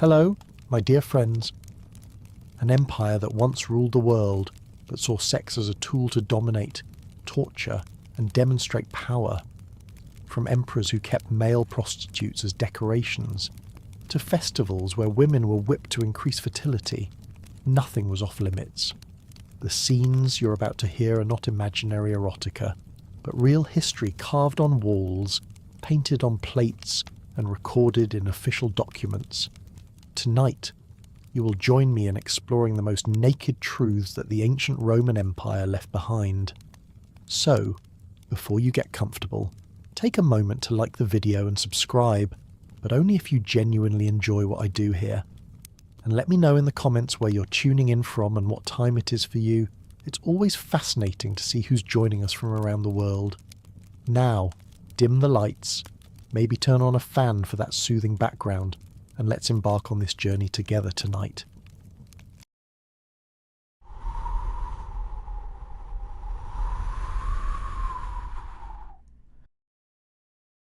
Hello, my dear friends. An empire that once ruled the world, but saw sex as a tool to dominate, torture, and demonstrate power. From emperors who kept male prostitutes as decorations, to festivals where women were whipped to increase fertility, nothing was off limits. The scenes you're about to hear are not imaginary erotica, but real history carved on walls, painted on plates, and recorded in official documents. Tonight, you will join me in exploring the most naked truths that the ancient Roman Empire left behind. So, before you get comfortable, take a moment to like the video and subscribe, but only if you genuinely enjoy what I do here. And let me know in the comments where you're tuning in from and what time it is for you. It's always fascinating to see who's joining us from around the world. Now, dim the lights, maybe turn on a fan for that soothing background, and let's embark on this journey together tonight.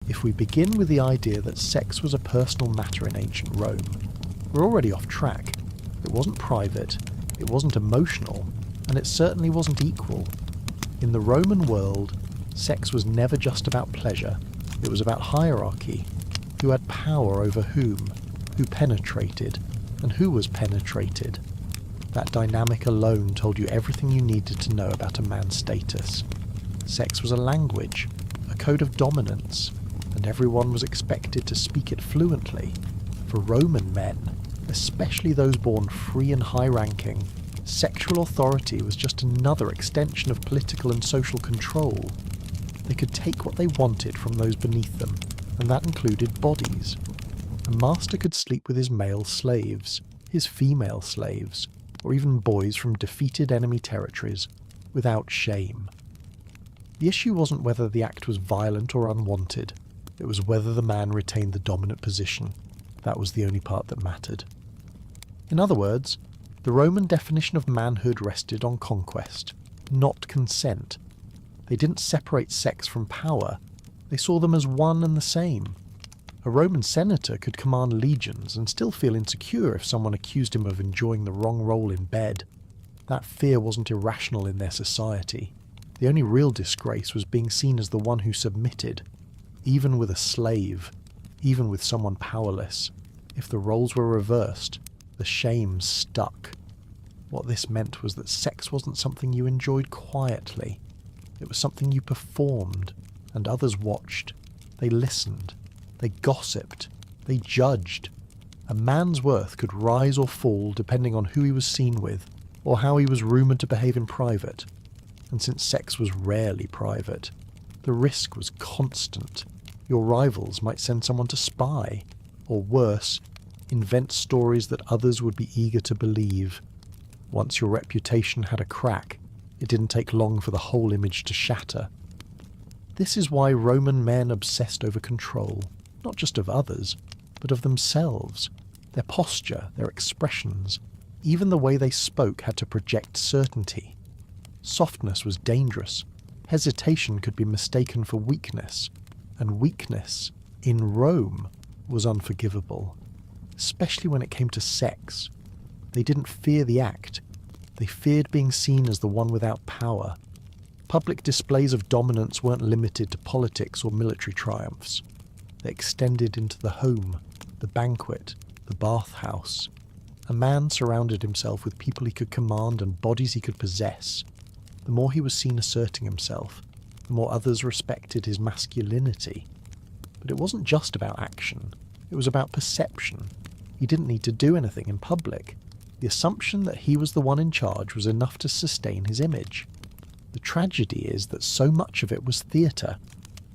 If we begin with the idea that sex was a personal matter in ancient Rome, we're already off track. It wasn't private, it wasn't emotional, and it certainly wasn't equal. In the Roman world, sex was never just about pleasure. It was about hierarchy, who had power over whom, who penetrated, and who was penetrated. That dynamic alone told you everything you needed to know about a man's status. Sex was a language, a code of dominance, and everyone was expected to speak it fluently. For Roman men, especially those born free and high-ranking, sexual authority was just another extension of political and social control. They could take what they wanted from those beneath them, and that included bodies. A master could sleep with his male slaves, his female slaves, or even boys from defeated enemy territories, without shame. The issue wasn't whether the act was violent or unwanted, it was whether the man retained the dominant position. That was the only part that mattered. In other words, the Roman definition of manhood rested on conquest, not consent. They didn't separate sex from power, they saw them as one and the same. A Roman senator could command legions and still feel insecure if someone accused him of enjoying the wrong role in bed. That fear wasn't irrational in their society. The only real disgrace was being seen as the one who submitted, even with a slave, even with someone powerless. If the roles were reversed, the shame stuck. What this meant was that sex wasn't something you enjoyed quietly. It was something you performed, and others watched. They listened. They gossiped. They judged. A man's worth could rise or fall depending on who he was seen with, or how he was rumoured to behave in private. And since sex was rarely private, the risk was constant. Your rivals might send someone to spy, or worse, invent stories that others would be eager to believe. Once your reputation had a crack, it didn't take long for the whole image to shatter. This is why Roman men obsessed over control, not just of others, but of themselves. Their posture, their expressions, even the way they spoke had to project certainty. Softness was dangerous. Hesitation could be mistaken for weakness, and weakness, in Rome, was unforgivable, especially when it came to sex. They didn't fear the act. They feared being seen as the one without power. Public displays of dominance weren't limited to politics or military triumphs. They extended into the home, the banquet, the bathhouse. A man surrounded himself with people he could command and bodies he could possess. The more he was seen asserting himself, the more others respected his masculinity. But it wasn't just about action. It was about perception. He didn't need to do anything in public. The assumption that he was the one in charge was enough to sustain his image. The tragedy is that so much of it was theatre.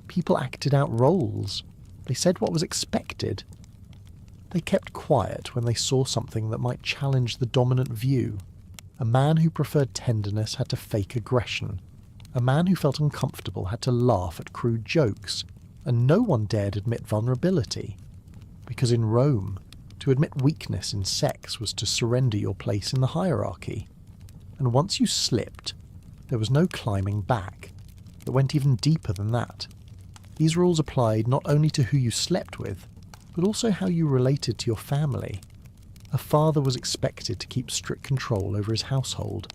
People acted out roles. They said what was expected. They kept quiet when they saw something that might challenge the dominant view. A man who preferred tenderness had to fake aggression. A man who felt uncomfortable had to laugh at crude jokes. And no one dared admit vulnerability. Because in Rome, to admit weakness in sex was to surrender your place in the hierarchy. And once you slipped, there was no climbing back. It went even deeper than that. These rules applied not only to who you slept with, but also how you related to your family. A father was expected to keep strict control over his household.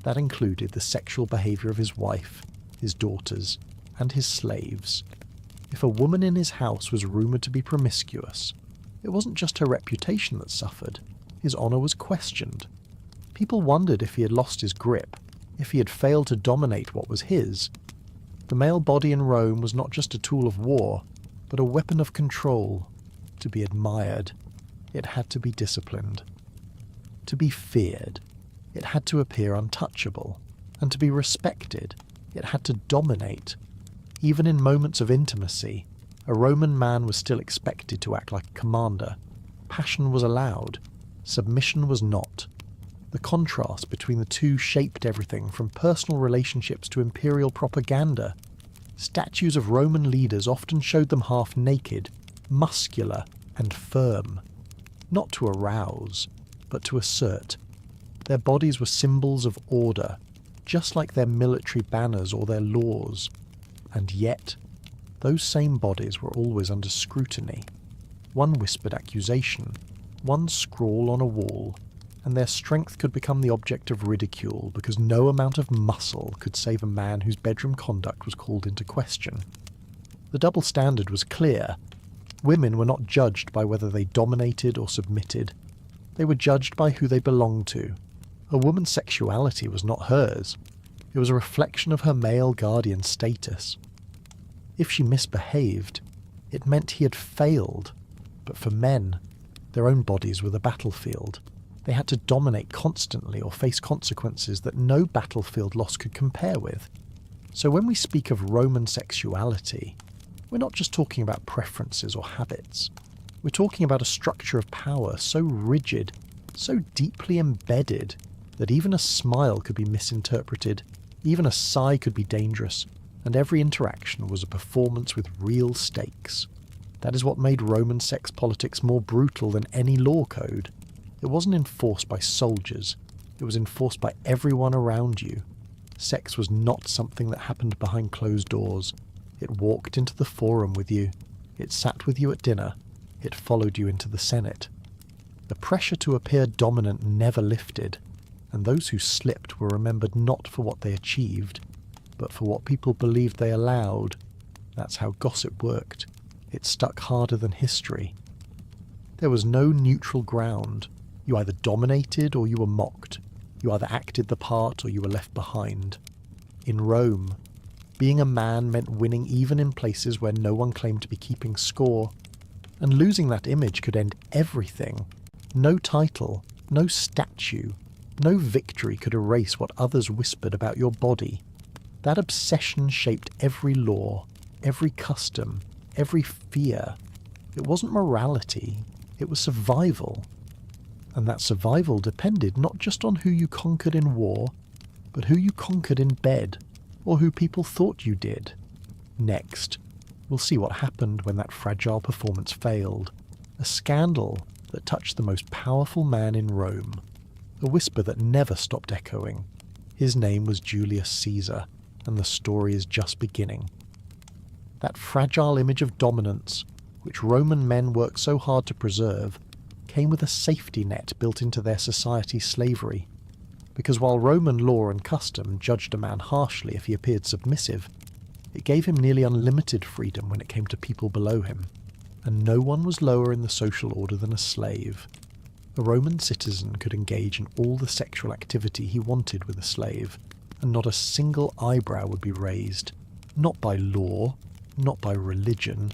That included the sexual behaviour of his wife, his daughters, and his slaves. If a woman in his house was rumoured to be promiscuous, it wasn't just her reputation that suffered, his honour was questioned. People wondered if he had lost his grip, if he had failed to dominate what was his. The male body in Rome was not just a tool of war, but a weapon of control. To be admired, it had to be disciplined. To be feared, it had to appear untouchable. And to be respected, it had to dominate. Even in moments of intimacy, a Roman man was still expected to act like a commander. Passion was allowed, submission was not. The contrast between the two shaped everything from personal relationships to imperial propaganda. Statues of Roman leaders often showed them half naked, muscular, and firm. Not to arouse, but to assert. Their bodies were symbols of order, just like their military banners or their laws. And yet, those same bodies were always under scrutiny. One whispered accusation, one scrawl on a wall, and their strength could become the object of ridicule because no amount of muscle could save a man whose bedroom conduct was called into question. The double standard was clear. Women were not judged by whether they dominated or submitted. They were judged by who they belonged to. A woman's sexuality was not hers. It was a reflection of her male guardian status. If she misbehaved, it meant he had failed. But for men, their own bodies were the battlefield. They had to dominate constantly or face consequences that no battlefield loss could compare with. So when we speak of Roman sexuality, we're not just talking about preferences or habits. We're talking about a structure of power so rigid, so deeply embedded, that even a smile could be misinterpreted, even a sigh could be dangerous, and every interaction was a performance with real stakes. That is what made Roman sex politics more brutal than any law code. It wasn't enforced by soldiers, it was enforced by everyone around you. Sex was not something that happened behind closed doors. It walked into the forum with you, it sat with you at dinner, it followed you into the Senate. The pressure to appear dominant never lifted, and those who slipped were remembered not for what they achieved, but for what people believed they allowed. That's how gossip worked. It stuck harder than history. There was no neutral ground. You either dominated or you were mocked. You either acted the part or you were left behind. In Rome, being a man meant winning even in places where no one claimed to be keeping score. And losing that image could end everything. No title, no statue, no victory could erase what others whispered about your body. That obsession shaped every law, every custom, every fear. It wasn't morality, it was survival. And that survival depended not just on who you conquered in war, but who you conquered in bed, or who people thought you did. Next, we'll see what happened when that fragile performance failed. A scandal that touched the most powerful man in Rome. A whisper that never stopped echoing. His name was Julius Caesar, and the story is just beginning. That fragile image of dominance, which Roman men worked so hard to preserve, came with a safety net built into their society's slavery. Because while Roman law and custom judged a man harshly if he appeared submissive, it gave him nearly unlimited freedom when it came to people below him. And no one was lower in the social order than a slave. A Roman citizen could engage in all the sexual activity he wanted with a slave, and not a single eyebrow would be raised. Not by law, not by religion,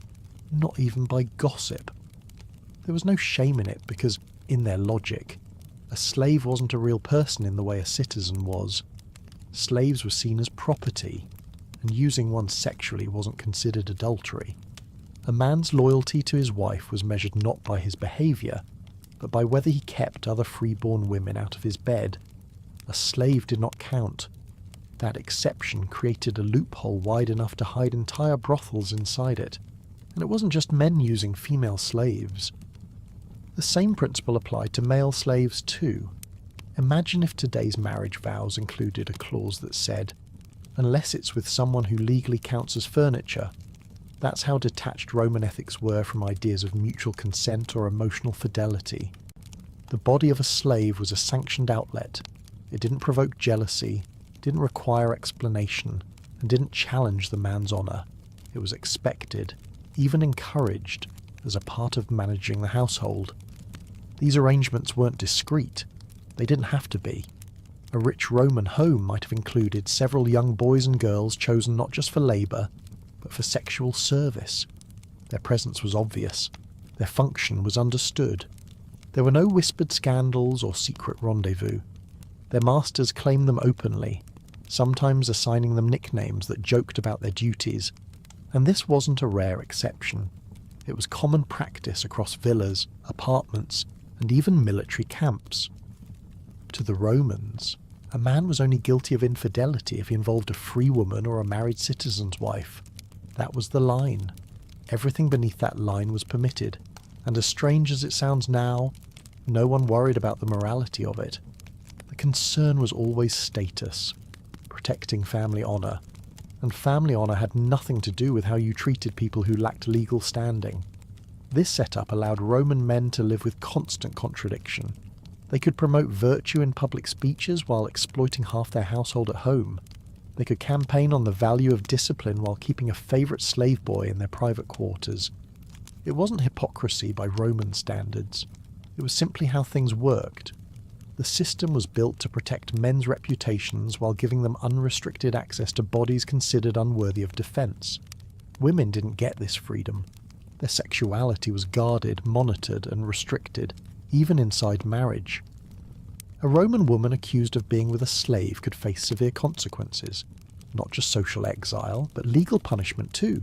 not even by gossip. There was no shame in it because, in their logic, a slave wasn't a real person in the way a citizen was. Slaves were seen as property, and using one sexually wasn't considered adultery. A man's loyalty to his wife was measured not by his behaviour, but by whether he kept other freeborn women out of his bed. A slave did not count. That exception created a loophole wide enough to hide entire brothels inside it. And it wasn't just men using female slaves. The same principle applied to male slaves too. Imagine if today's marriage vows included a clause that said, unless it's with someone who legally counts as furniture. That's how detached Roman ethics were from ideas of mutual consent or emotional fidelity. The body of a slave was a sanctioned outlet. It didn't provoke jealousy, didn't require explanation, and didn't challenge the man's honour. It was expected, even encouraged, as a part of managing the household. These arrangements weren't discreet. They didn't have to be. A rich Roman home might have included several young boys and girls chosen not just for labour, but for sexual service. Their presence was obvious. Their function was understood. There were no whispered scandals or secret rendezvous. Their masters claimed them openly, sometimes assigning them nicknames that joked about their duties. And this wasn't a rare exception. It was common practice across villas, apartments, and even military camps. To the Romans, a man was only guilty of infidelity if he involved a free woman or a married citizen's wife. That was the line. Everything beneath that line was permitted, and as strange as it sounds now, no one worried about the morality of it. The concern was always status, protecting family honour, and family honour had nothing to do with how you treated people who lacked legal standing. This setup allowed Roman men to live with constant contradiction. They could promote virtue in public speeches while exploiting half their household at home. They could campaign on the value of discipline while keeping a favourite slave boy in their private quarters. It wasn't hypocrisy by Roman standards. It was simply how things worked. The system was built to protect men's reputations while giving them unrestricted access to bodies considered unworthy of defence. Women didn't get this freedom. Their sexuality was guarded, monitored, and restricted, even inside marriage. A Roman woman accused of being with a slave could face severe consequences, not just social exile, but legal punishment too.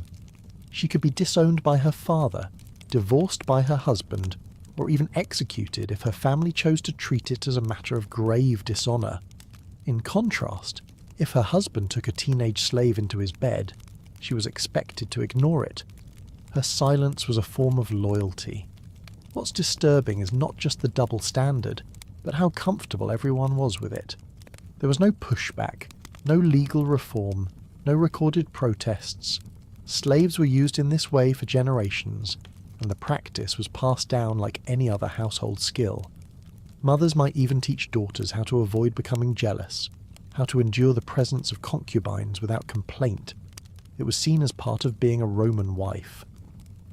She could be disowned by her father, divorced by her husband, or even executed if her family chose to treat it as a matter of grave dishonour. In contrast, if her husband took a teenage slave into his bed, she was expected to ignore it. Her silence was a form of loyalty. What's disturbing is not just the double standard, but how comfortable everyone was with it. There was no pushback, no legal reform, no recorded protests. Slaves were used in this way for generations, and the practice was passed down like any other household skill. Mothers might even teach daughters how to avoid becoming jealous, how to endure the presence of concubines without complaint. It was seen as part of being a Roman wife.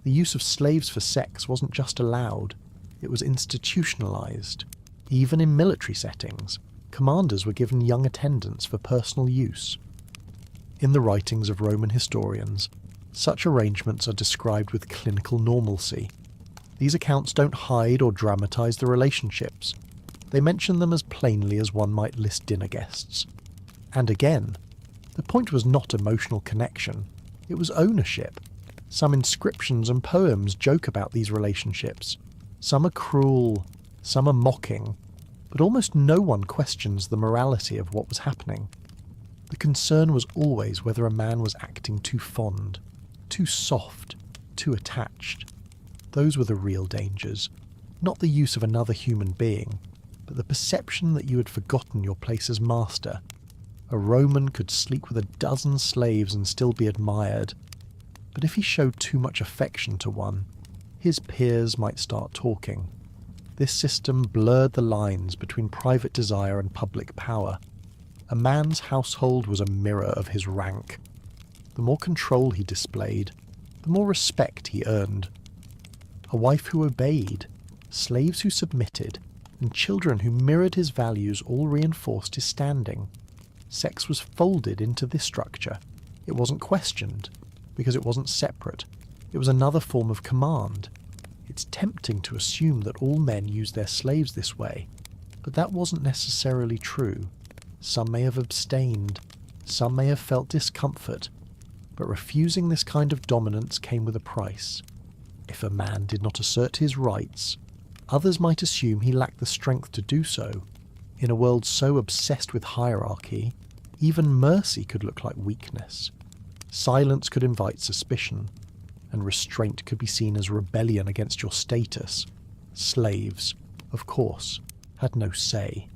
The use of slaves for sex wasn't just allowed, it was institutionalized. Even in military settings, commanders were given young attendants for personal use. In the writings of Roman historians, such arrangements are described with clinical normalcy. These accounts don't hide or dramatize the relationships. They mention them as plainly as one might list dinner guests. And again, the point was not emotional connection, it was ownership. Some inscriptions and poems joke about these relationships. Some are cruel, some are mocking, but almost no one questions the morality of what was happening. The concern was always whether a man was acting too fond, too soft, too attached. Those were the real dangers, not the use of another human being, but the perception that you had forgotten your place as master. A Roman could sleep with a dozen slaves and still be admired, but if he showed too much affection to one, his peers might start talking. This system blurred the lines between private desire and public power. A man's household was a mirror of his rank. The more control he displayed, the more respect he earned. A wife who obeyed, slaves who submitted, and children who mirrored his values all reinforced his standing. Sex was folded into this structure. It wasn't questioned, because it wasn't separate. It was another form of command. It's tempting to assume that all men used their slaves this way, but that wasn't necessarily true. Some may have abstained, some may have felt discomfort, but refusing this kind of dominance came with a price. If a man did not assert his rights, others might assume he lacked the strength to do so. In a world so obsessed with hierarchy, even mercy could look like weakness. Silence could invite suspicion, and restraint could be seen as rebellion against your status. Slaves, of course, had no say.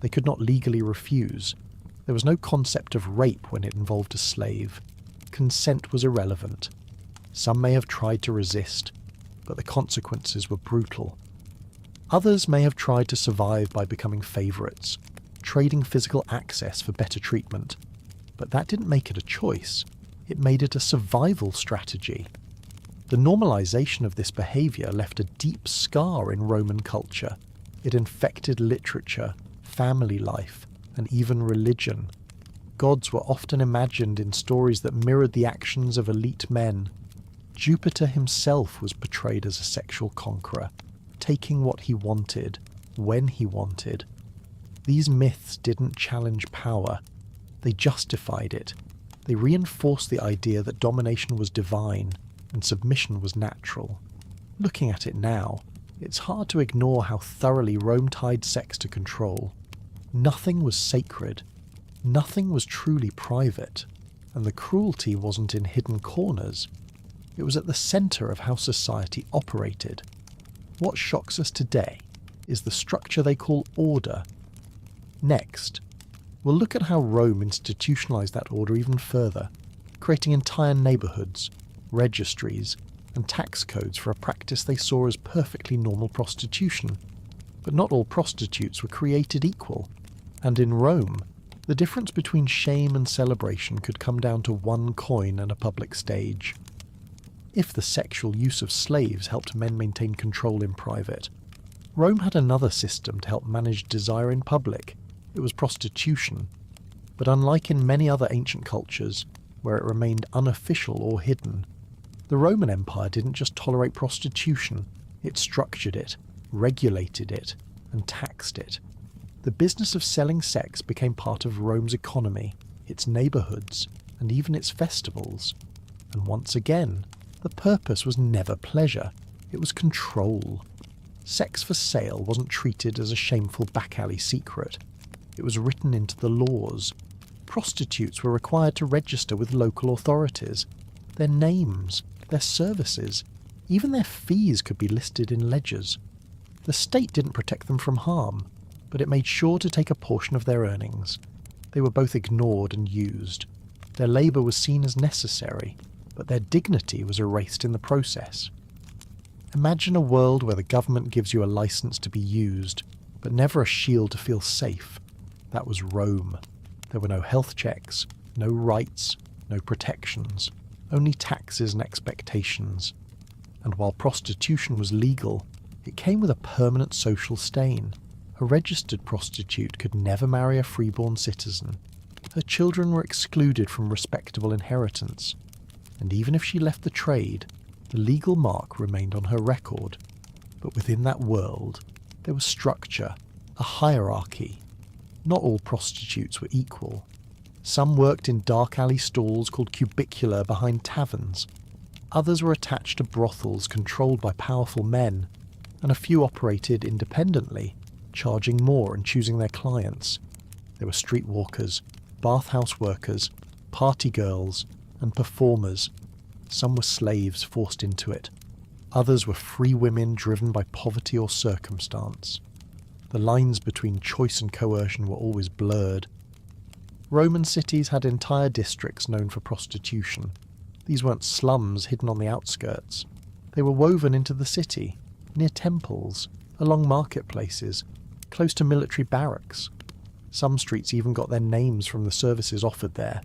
They could not legally refuse. There was no concept of rape when it involved a slave. Consent was irrelevant. Some may have tried to resist, but the consequences were brutal. Others may have tried to survive by becoming favourites, trading physical access for better treatment, but that didn't make it a choice, it made it a survival strategy. The normalisation of this behaviour left a deep scar in Roman culture. It infected literature, family life, and even religion. Gods were often imagined in stories that mirrored the actions of elite men. Jupiter himself was portrayed as a sexual conqueror, taking what he wanted, when he wanted. These myths didn't challenge power, they justified it. They reinforced the idea that domination was divine and submission was natural. Looking at it now, it's hard to ignore how thoroughly Rome tied sex to control. Nothing was sacred, nothing was truly private, and the cruelty wasn't in hidden corners. It was at the centre of how society operated. What shocks us today is the structure they call order. Next, we'll look at how Rome institutionalised that order even further, creating entire neighbourhoods, registries, and tax codes for a practice they saw as perfectly normal prostitution. But not all prostitutes were created equal, and in Rome, the difference between shame and celebration could come down to one coin and a public stage. If the sexual use of slaves helped men maintain control in private, Rome had another system to help manage desire in public. It was prostitution. But unlike in many other ancient cultures, where it remained unofficial or hidden, the Roman Empire didn't just tolerate prostitution, it structured it, regulated it, and taxed it. The business of selling sex became part of Rome's economy, its neighbourhoods, and even its festivals. And once again, the purpose was never pleasure, it was control. Sex for sale wasn't treated as a shameful back-alley secret. It was written into the laws. Prostitutes were required to register with local authorities. Their names, their services, even their fees could be listed in ledgers. The state didn't protect them from harm, but it made sure to take a portion of their earnings. They were both ignored and used. Their labour was seen as necessary, but their dignity was erased in the process. Imagine a world where the government gives you a license to be used, but never a shield to feel safe. That was Rome. There were no health checks, no rights, no protections, only taxes and expectations. And while prostitution was legal, it came with a permanent social stain. A registered prostitute could never marry a freeborn citizen. Her children were excluded from respectable inheritance. And even if she left the trade, the legal mark remained on her record. But within that world, there was structure, a hierarchy. Not all prostitutes were equal. Some worked in dark alley stalls called cubicular behind taverns. Others were attached to brothels controlled by powerful men, and a few operated independently, charging more and choosing their clients. There were streetwalkers, bathhouse workers, party girls, and performers. Some were slaves forced into it. Others were free women driven by poverty or circumstance. The lines between choice and coercion were always blurred. Roman cities had entire districts known for prostitution. These weren't slums hidden on the outskirts. They were woven into the city, near temples, along marketplaces, close to military barracks. Some streets even got their names from the services offered there.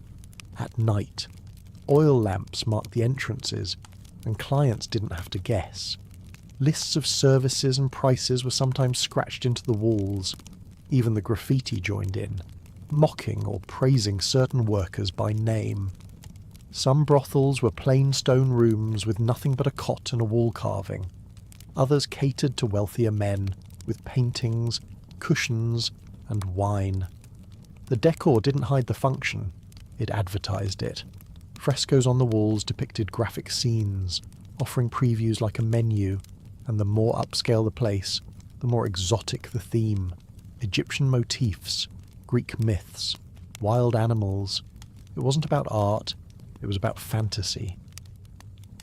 At night, oil lamps marked the entrances, and clients didn't have to guess. Lists of services and prices were sometimes scratched into the walls. Even the graffiti joined in, mocking or praising certain workers by name. Some brothels were plain stone rooms with nothing but a cot and a wall carving. Others catered to wealthier men, with paintings, cushions, and wine. The decor didn't hide the function, it advertised it. Frescoes on the walls depicted graphic scenes, offering previews like a menu, and the more upscale the place, the more exotic the theme. Egyptian motifs, Greek myths, wild animals. It wasn't about art, it was about fantasy.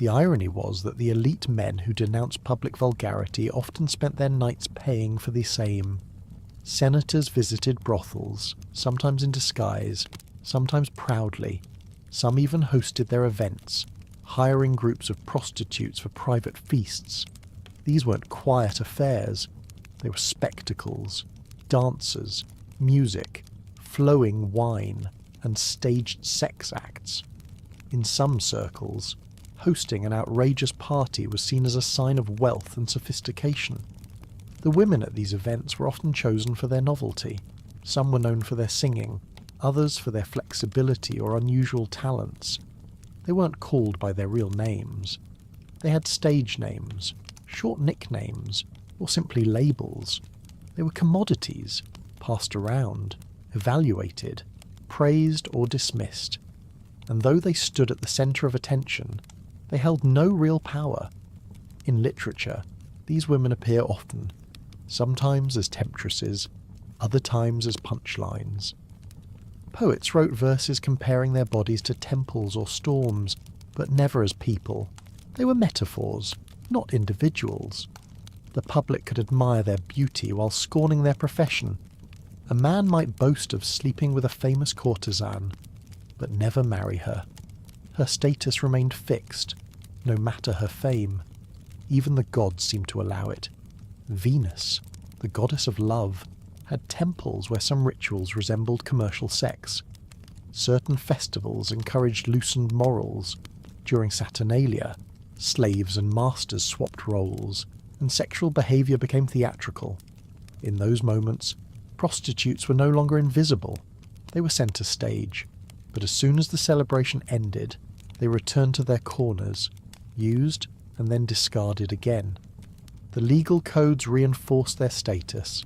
The irony was that the elite men who denounced public vulgarity often spent their nights paying for the same. Senators visited brothels, sometimes in disguise, sometimes proudly. Some even hosted their events, hiring groups of prostitutes for private feasts. These weren't quiet affairs. They were spectacles, dancers, music, flowing wine, and staged sex acts. In some circles, hosting an outrageous party was seen as a sign of wealth and sophistication. The women at these events were often chosen for their novelty. Some were known for their singing, others for their flexibility or unusual talents. They weren't called by their real names. They had stage names, short nicknames, or simply labels. They were commodities, passed around, evaluated, praised or dismissed. And though they stood at the centre of attention, they held no real power. In literature, these women appear often, sometimes as temptresses, other times as punchlines. Poets wrote verses comparing their bodies to temples or storms, but never as people. They were metaphors, not individuals. The public could admire their beauty while scorning their profession. A man might boast of sleeping with a famous courtesan, but never marry her. Her status remained fixed, no matter her fame. Even the gods seemed to allow it. Venus, the goddess of love, had temples where some rituals resembled commercial sex. Certain festivals encouraged loosened morals. During Saturnalia, slaves and masters swapped roles, and sexual behaviour became theatrical. In those moments, prostitutes were no longer invisible. They were centre stage. But as soon as the celebration ended, they returned to their corners, used and then discarded again. The legal codes reinforced their status.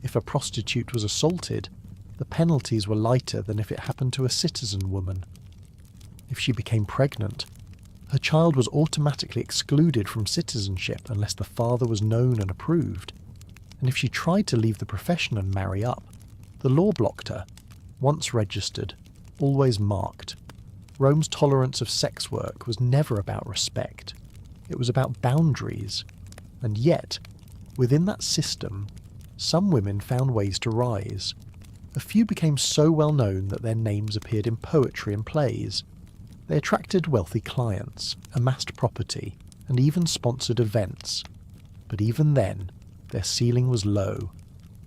If a prostitute was assaulted, the penalties were lighter than if it happened to a citizen woman. If she became pregnant, her child was automatically excluded from citizenship unless the father was known and approved. And if she tried to leave the profession and marry up, the law blocked her. Once registered, always marked. Rome's tolerance of sex work was never about respect. It was about boundaries. And yet, within that system, some women found ways to rise. A few became so well known that their names appeared in poetry and plays. They attracted wealthy clients, amassed property, and even sponsored events. But even then, their ceiling was low.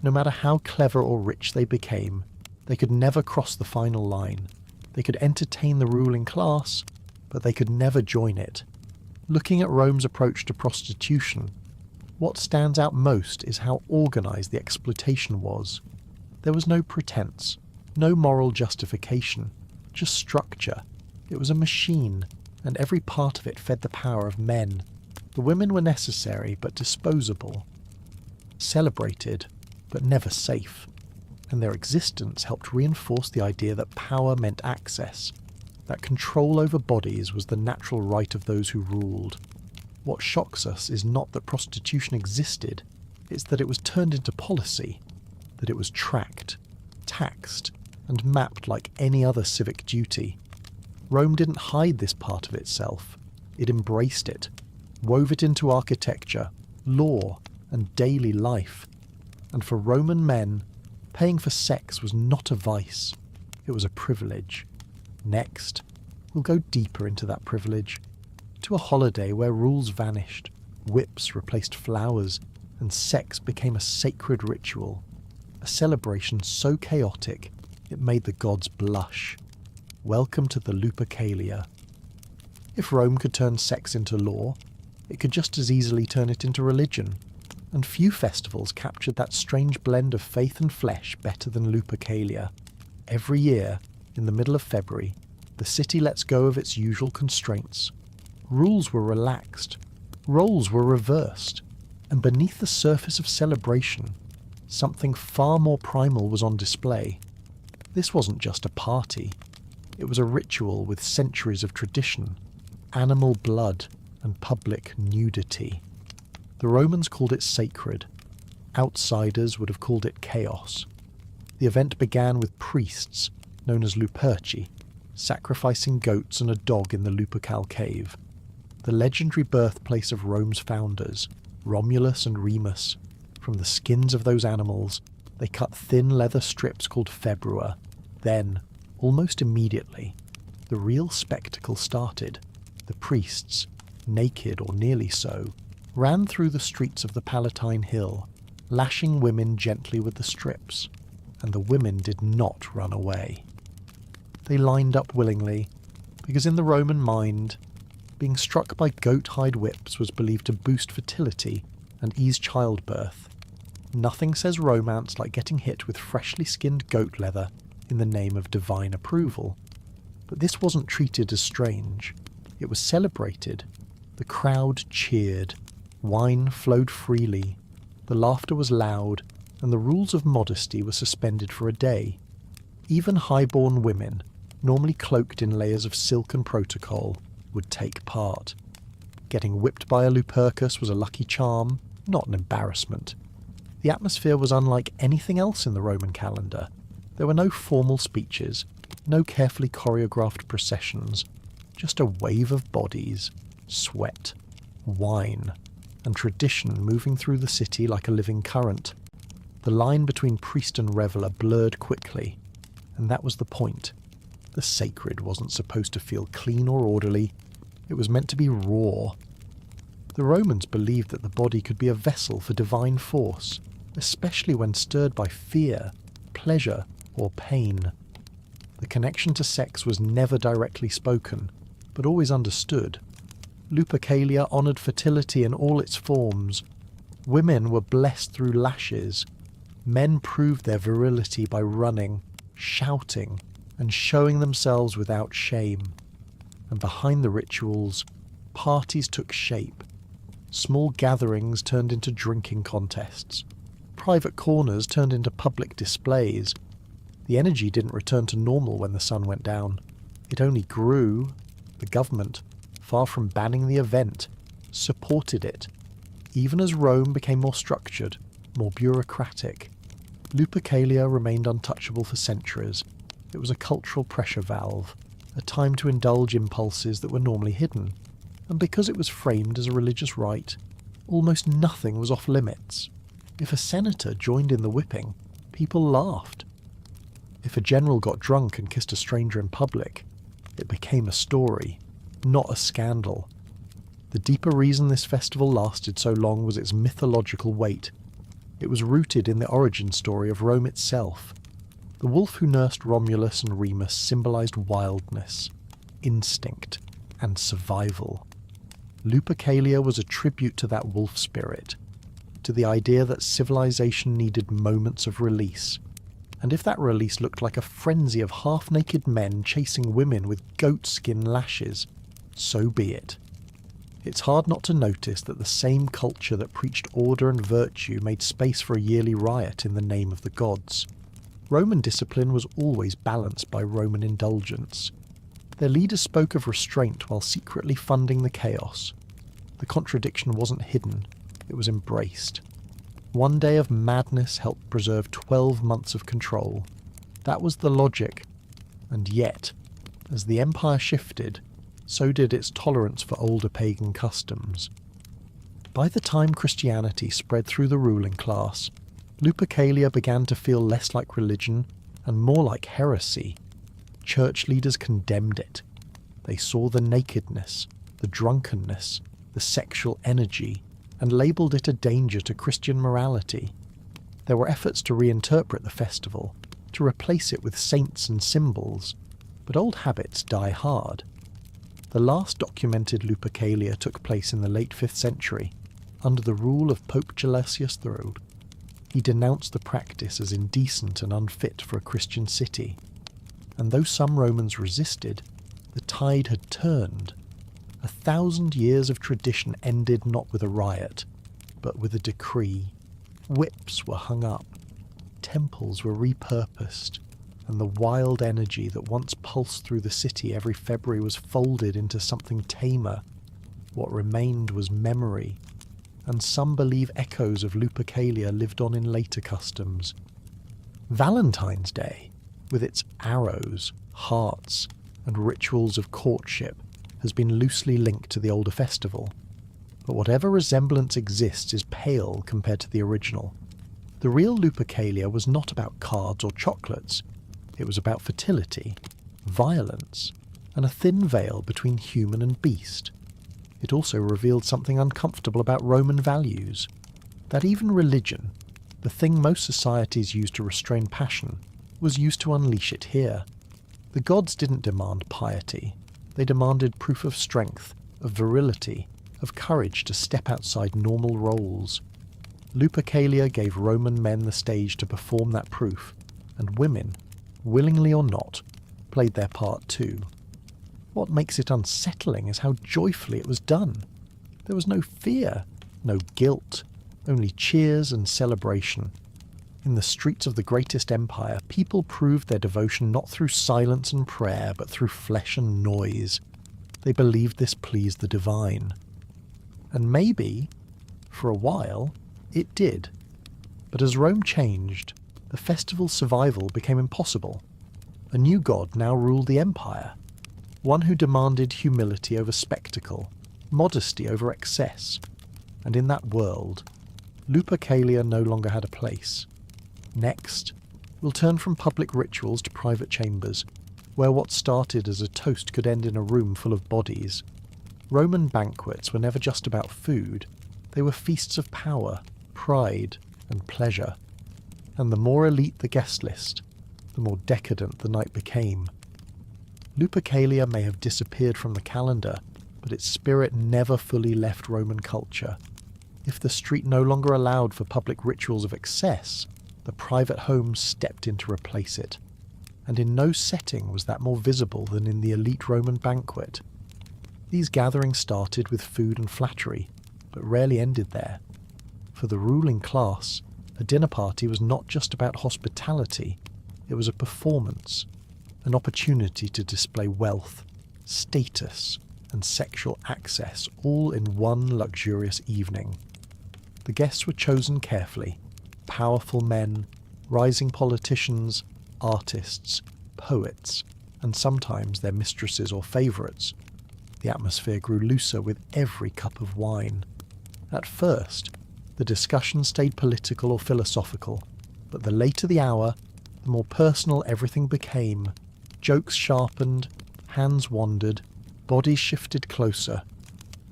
No matter how clever or rich they became, they could never cross the final line. They could entertain the ruling class, but they could never join it. Looking at Rome's approach to prostitution, what stands out most is how organised the exploitation was. There was no pretense, no moral justification, just structure. It was a machine, and every part of it fed the power of men. The women were necessary but disposable, celebrated but never safe, and their existence helped reinforce the idea that power meant access, that control over bodies was the natural right of those who ruled. What shocks us is not that prostitution existed, it's that it was turned into policy, that it was tracked, taxed, and mapped like any other civic duty. Rome didn't hide this part of itself. It embraced it, wove it into architecture, law, and daily life. And for Roman men, paying for sex was not a vice, it was a privilege. Next, we'll go deeper into that privilege, to a holiday where rules vanished, whips replaced flowers, and sex became a sacred ritual, a celebration so chaotic it made the gods blush. Welcome to the Lupercalia. If Rome could turn sex into law, it could just as easily turn it into religion, and few festivals captured that strange blend of faith and flesh better than Lupercalia. Every year, in the middle of February, the city lets go of its usual constraints. Rules were relaxed, roles were reversed, and beneath the surface of celebration, something far more primal was on display. This wasn't just a party. It was a ritual with centuries of tradition, animal blood, and public nudity. The Romans called it sacred. Outsiders would have called it chaos. The event began with priests, known as Luperci, sacrificing goats and a dog in the Lupercal cave, the legendary birthplace of Rome's founders, Romulus and Remus. From the skins of those animals, they cut thin leather strips called februa. Then, almost immediately, the real spectacle started. The priests, naked or nearly so, ran through the streets of the Palatine Hill, lashing women gently with the strips, and the women did not run away. They lined up willingly, because in the Roman mind, being struck by goat-hide whips was believed to boost fertility and ease childbirth. Nothing says romance like getting hit with freshly skinned goat leather in the name of divine approval. But this wasn't treated as strange. It was celebrated. The crowd cheered. Wine flowed freely. The laughter was loud, and the rules of modesty were suspended for a day. Even high-born women, normally cloaked in layers of silk and protocol, would take part. Getting whipped by a Lupercus was a lucky charm, not an embarrassment. The atmosphere was unlike anything else in the Roman calendar. There were no formal speeches, no carefully choreographed processions, just a wave of bodies, sweat, wine, and tradition moving through the city like a living current. The line between priest and reveller blurred quickly, and that was the point. The sacred wasn't supposed to feel clean or orderly. It was meant to be raw. The Romans believed that the body could be a vessel for divine force, especially when stirred by fear, pleasure, or pain. The connection to sex was never directly spoken, but always understood. Lupercalia honoured fertility in all its forms. Women were blessed through lashes. Men proved their virility by running, shouting, and showing themselves without shame. And behind the rituals, parties took shape. Small gatherings turned into drinking contests. Private corners turned into public displays. The energy didn't return to normal when the sun went down. It only grew. The government, far from banning the event, supported it. Even as Rome became more structured, more bureaucratic, Lupercalia remained untouchable for centuries. It was a cultural pressure valve, a time to indulge impulses that were normally hidden. And because it was framed as a religious rite, almost nothing was off limits. If a senator joined in the whipping, people laughed. If a general got drunk and kissed a stranger in public, it became a story, not a scandal. The deeper reason this festival lasted so long was its mythological weight. It was rooted in the origin story of Rome itself. The wolf who nursed Romulus and Remus symbolized wildness, instinct, and survival. Lupercalia was a tribute to that wolf spirit, to the idea that civilization needed moments of release. And if that release looked like a frenzy of half-naked men chasing women with goatskin lashes, so be it. It's hard not to notice that the same culture that preached order and virtue made space for a yearly riot in the name of the gods. Roman discipline was always balanced by Roman indulgence. Their leaders spoke of restraint while secretly funding the chaos. The contradiction wasn't hidden, it was embraced. One day of madness helped preserve 12 months of control. That was the logic. And yet, as the empire shifted, so did its tolerance for older pagan customs. By the time Christianity spread through the ruling class, Lupercalia began to feel less like religion and more like heresy. Church leaders condemned it. They saw the nakedness, the drunkenness, the sexual energy, and labelled it a danger to Christian morality. There were efforts to reinterpret the festival, to replace it with saints and symbols, but old habits die hard. The last documented Lupercalia took place in the late 5th century, under the rule of Pope Gelasius III. He denounced the practice as indecent and unfit for a Christian city. And though some Romans resisted, the tide had turned. 1,000 years of tradition ended not with a riot, but with a decree. Whips were hung up, temples were repurposed, and the wild energy that once pulsed through the city every February was folded into something tamer. What remained was memory, and some believe echoes of Lupercalia lived on in later customs. Valentine's Day, with its arrows, hearts, and rituals of courtship, has been loosely linked to the older festival. But whatever resemblance exists is pale compared to the original. The real Lupercalia was not about cards or chocolates. It was about fertility, violence, and a thin veil between human and beast. It also revealed something uncomfortable about Roman values, that even religion, The thing most societies used to restrain passion was used to unleash it here. The gods didn't demand piety. They demanded proof of strength, of virility, of courage to step outside normal roles. Lupercalia gave Roman men the stage to perform that proof, and women, willingly or not, played their part too. What makes it unsettling is how joyfully it was done. There was no fear, no guilt, only cheers and celebration. In the streets of the greatest empire, people proved their devotion not through silence and prayer, but through flesh and noise. They believed this pleased the divine. And maybe, for a while, it did. But as Rome changed, the festival's survival became impossible. A new god now ruled the empire, one who demanded humility over spectacle, modesty over excess, and in that world, Lupercalia no longer had a place. Next, we'll turn from public rituals to private chambers, where what started as a toast could end in a room full of bodies. Roman banquets were never just about food, they were feasts of power, pride, and pleasure. And the more elite the guest list, the more decadent the night became. Lupercalia may have disappeared from the calendar, but its spirit never fully left Roman culture. If the street no longer allowed for public rituals of excess, the private home stepped in to replace it. And in no setting was that more visible than in the elite Roman banquet. These gatherings started with food and flattery, but rarely ended there. For the ruling class, a dinner party was not just about hospitality, it was a performance, an opportunity to display wealth, status, and sexual access all in one luxurious evening. The guests were chosen carefully, powerful men, rising politicians, artists, poets, and sometimes their mistresses or favourites. The atmosphere grew looser with every cup of wine. At first, the discussion stayed political or philosophical, but the later the hour, the more personal everything became. Jokes sharpened, hands wandered, bodies shifted closer.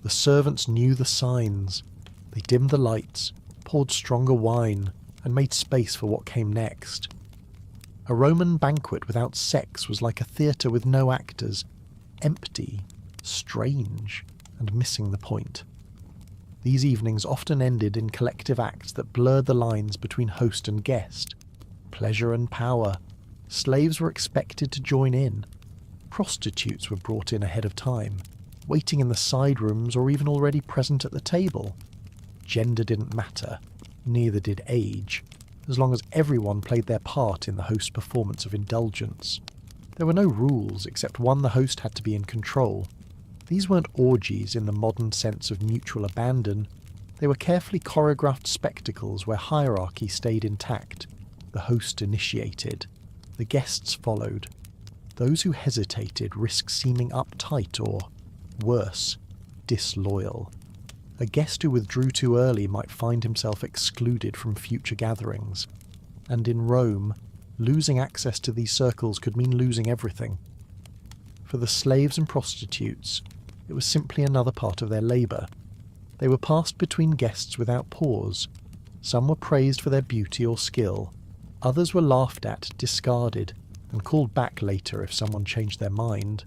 The servants knew the signs. They dimmed the lights, poured stronger wine, and made space for what came next. A Roman banquet without sex was like a theatre with no actors, empty, strange, and missing the point. These evenings often ended in collective acts that blurred the lines between host and guest. Pleasure and power. Slaves were expected to join in. Prostitutes were brought in ahead of time, waiting in the side rooms or even already present at the table. Gender didn't matter, neither did age, as long as everyone played their part in the host's performance of indulgence. There were no rules except one the host had to be in control. These weren't orgies in the modern sense of mutual abandon. They were carefully choreographed spectacles where hierarchy stayed intact. The host initiated. The guests followed. Those who hesitated risked seeming uptight or, worse, disloyal. A guest who withdrew too early might find himself excluded from future gatherings. And in Rome, losing access to these circles could mean losing everything. For the slaves and prostitutes, it was simply another part of their labour. They were passed between guests without pause. Some were praised for their beauty or skill. Others were laughed at, discarded, and called back later if someone changed their mind.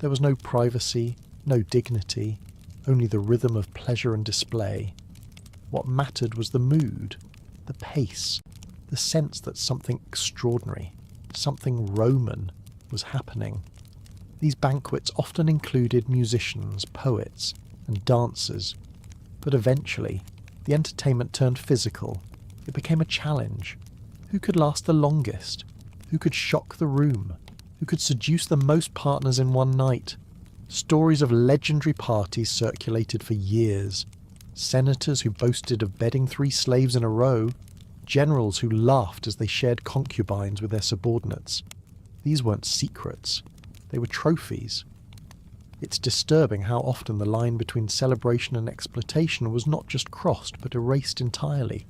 There was no privacy, no dignity, only the rhythm of pleasure and display. What mattered was the mood, the pace, the sense that something extraordinary, something Roman, was happening. These banquets often included musicians, poets, and dancers, but eventually the entertainment turned physical. It became a challenge. Who could last the longest? Who could shock the room? Who could seduce the most partners in one night? Stories of legendary parties circulated for years. Senators who boasted of bedding 3 slaves in a row. Generals who laughed as they shared concubines with their subordinates. These weren't secrets. They were trophies. It's disturbing how often the line between celebration and exploitation was not just crossed but erased entirely.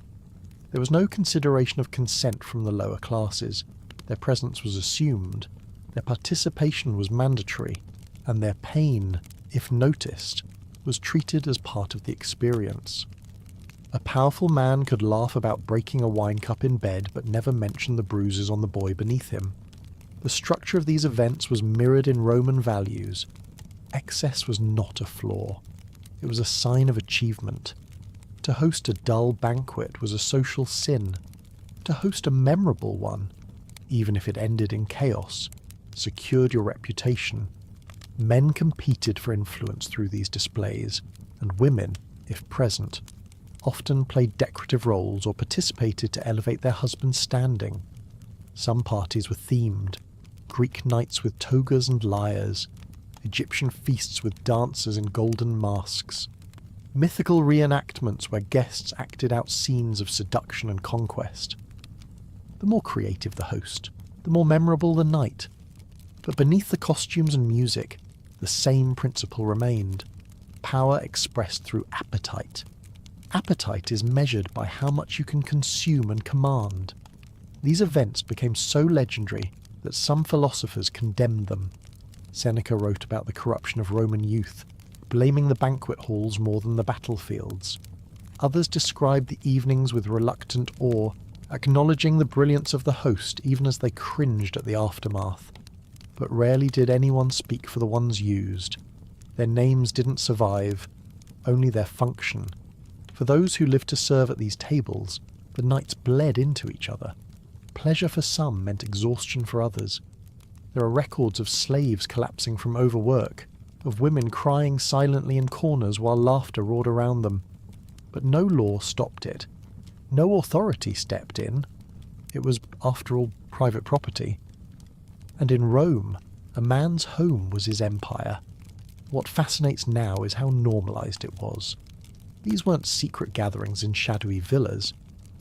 There was no consideration of consent from the lower classes. Their presence was assumed, their participation was mandatory, and their pain, if noticed, was treated as part of the experience. A powerful man could laugh about breaking a wine cup in bed but never mention the bruises on the boy beneath him. The structure of these events was mirrored in Roman values. Excess was not a flaw. It was a sign of achievement. To host a dull banquet was a social sin. To host a memorable one, even if it ended in chaos, secured your reputation. Men competed for influence through these displays, and women, if present, often played decorative roles or participated to elevate their husband's standing. Some parties were themed: Greek nights with togas and lyres, Egyptian feasts with dancers in golden masks, mythical reenactments where guests acted out scenes of seduction and conquest. The more creative the host, the more memorable the night. But beneath the costumes and music, the same principle remained: power expressed through appetite. Appetite is measured by how much you can consume and command. These events became so legendary that some philosophers condemned them. Seneca wrote about the corruption of Roman youth, blaming the banquet halls more than the battlefields. Others described the evenings with reluctant awe, acknowledging the brilliance of the host even as they cringed at the aftermath. But rarely did anyone speak for the ones used. Their names didn't survive, only their function. For those who lived to serve at these tables, the nights bled into each other. Pleasure for some meant exhaustion for others. There are records of slaves collapsing from overwork, of women crying silently in corners while laughter roared around them. But no law stopped it. No authority stepped in. It was, after all, private property. And in Rome, a man's home was his empire. What fascinates now is how normalised it was. These weren't secret gatherings in shadowy villas.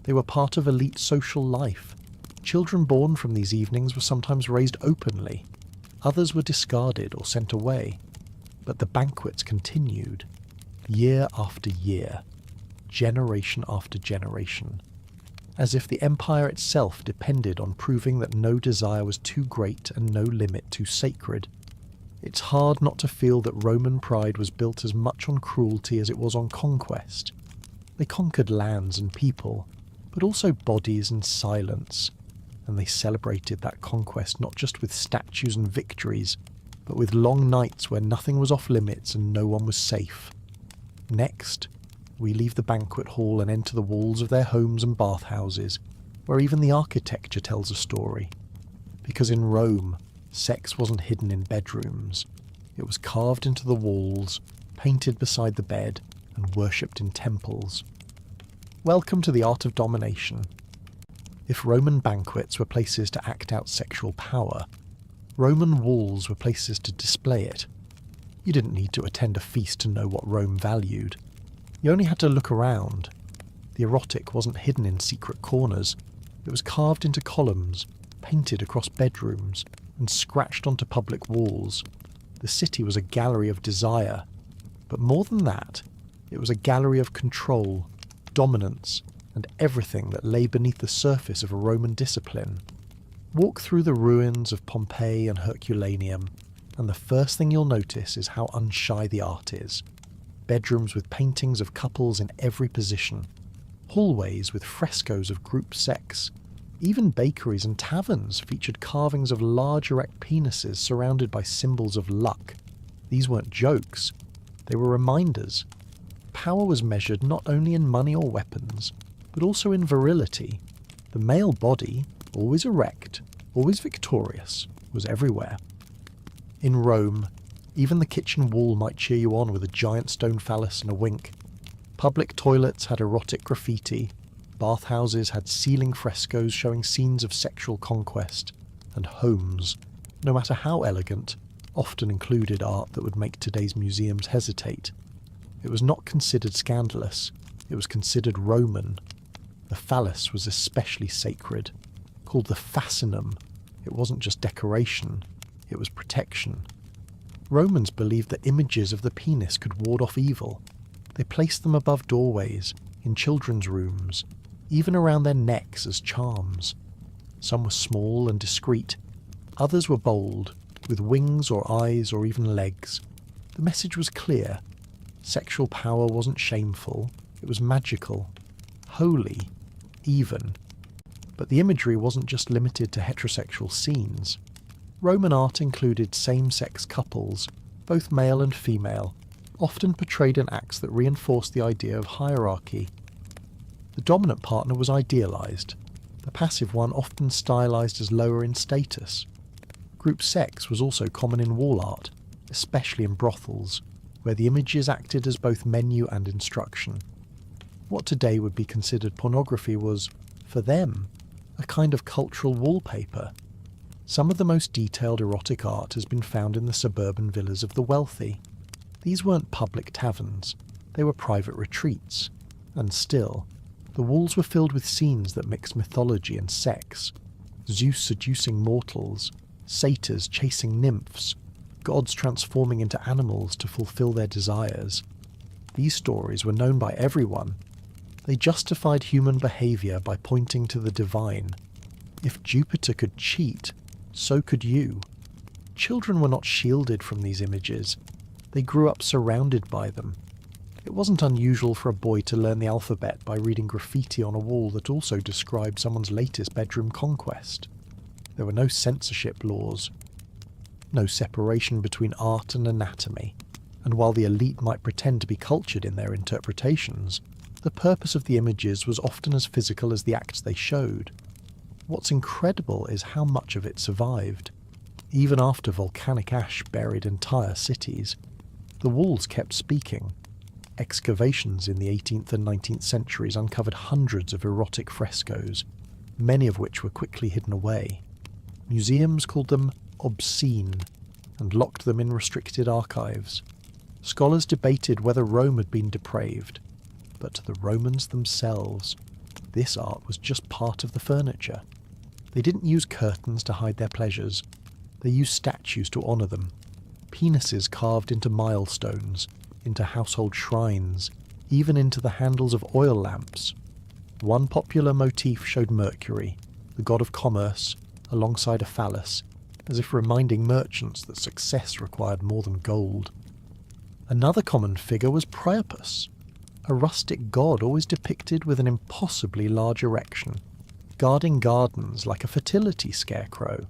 They were part of elite social life. Children born from these evenings were sometimes raised openly. Others were discarded or sent away. But the banquets continued, year after year, generation after generation, as if the empire itself depended on proving that no desire was too great and no limit too sacred. It's hard not to feel that Roman pride was built as much on cruelty as it was on conquest. They conquered lands and people, but also bodies and silence, and they celebrated that conquest not just with statues and victories, but with long nights where nothing was off limits and no one was safe. Next, we leave the banquet hall and enter the walls of their homes and bathhouses, where even the architecture tells a story. Because in Rome, sex wasn't hidden in bedrooms. It was carved into the walls, painted beside the bed, and worshipped in temples. Welcome to the art of domination. If Roman banquets were places to act out sexual power, Roman walls were places to display it. You didn't need to attend a feast to know what Rome valued. You only had to look around. The erotic wasn't hidden in secret corners. It was carved into columns, painted across bedrooms, and scratched onto public walls. The city was a gallery of desire. But more than that, it was a gallery of control, dominance, and everything that lay beneath the surface of a Roman discipline. Walk through the ruins of Pompeii and Herculaneum, and the first thing you'll notice is how unshy the art is. Bedrooms with paintings of couples in every position. Hallways with frescoes of group sex. Even bakeries and taverns featured carvings of large erect penises surrounded by symbols of luck. These weren't jokes. They were reminders. Power was measured not only in money or weapons, but also in virility. The male body, always erect, always victorious, was everywhere. In Rome, even the kitchen wall might cheer you on with a giant stone phallus and a wink. Public toilets had erotic graffiti, bathhouses had ceiling frescoes showing scenes of sexual conquest, and homes, no matter how elegant, often included art that would make today's museums hesitate. It was not considered scandalous, it was considered Roman. The phallus was especially sacred. Called the fascinum, it wasn't just decoration, it was protection. Romans believed that images of the penis could ward off evil. They placed them above doorways, in children's rooms, even around their necks as charms. Some were small and discreet, others were bold, with wings or eyes or even legs. The message was clear. Sexual power wasn't shameful, it was magical, holy, even. But the imagery wasn't just limited to heterosexual scenes. Roman art included same-sex couples, both male and female, often portrayed in acts that reinforced the idea of hierarchy. The dominant partner was idealized, the passive one often stylized as lower in status. Group sex was also common in wall art, especially in brothels, where the images acted as both menu and instruction. What today would be considered pornography was, for them, a kind of cultural wallpaper. Some of the most detailed erotic art has been found in the suburban villas of the wealthy. These weren't public taverns, they were private retreats, and still, the walls were filled with scenes that mixed mythology and sex. Zeus seducing mortals, satyrs chasing nymphs, gods transforming into animals to fulfill their desires. These stories were known by everyone. They justified human behavior by pointing to the divine. If Jupiter could cheat, so could you. Children were not shielded from these images. They grew up surrounded by them. It wasn't unusual for a boy to learn the alphabet by reading graffiti on a wall that also described someone's latest bedroom conquest. There were no censorship laws, no separation between art and anatomy, and while the elite might pretend to be cultured in their interpretations, the purpose of the images was often as physical as the acts they showed. What's incredible is how much of it survived. Even after volcanic ash buried entire cities, the walls kept speaking. Excavations in the 18th and 19th centuries uncovered hundreds of erotic frescoes, many of which were quickly hidden away. Museums called them obscene and locked them in restricted archives. Scholars debated whether Rome had been depraved, but to the Romans themselves, this art was just part of the furniture. They didn't use curtains to hide their pleasures. They used statues to honour them. Penises carved into milestones, into household shrines, even into the handles of oil lamps. One popular motif showed Mercury, the god of commerce, alongside a phallus, as if reminding merchants that success required more than gold. Another common figure was Priapus, a rustic god always depicted with an impossibly large erection, guarding gardens like a fertility scarecrow.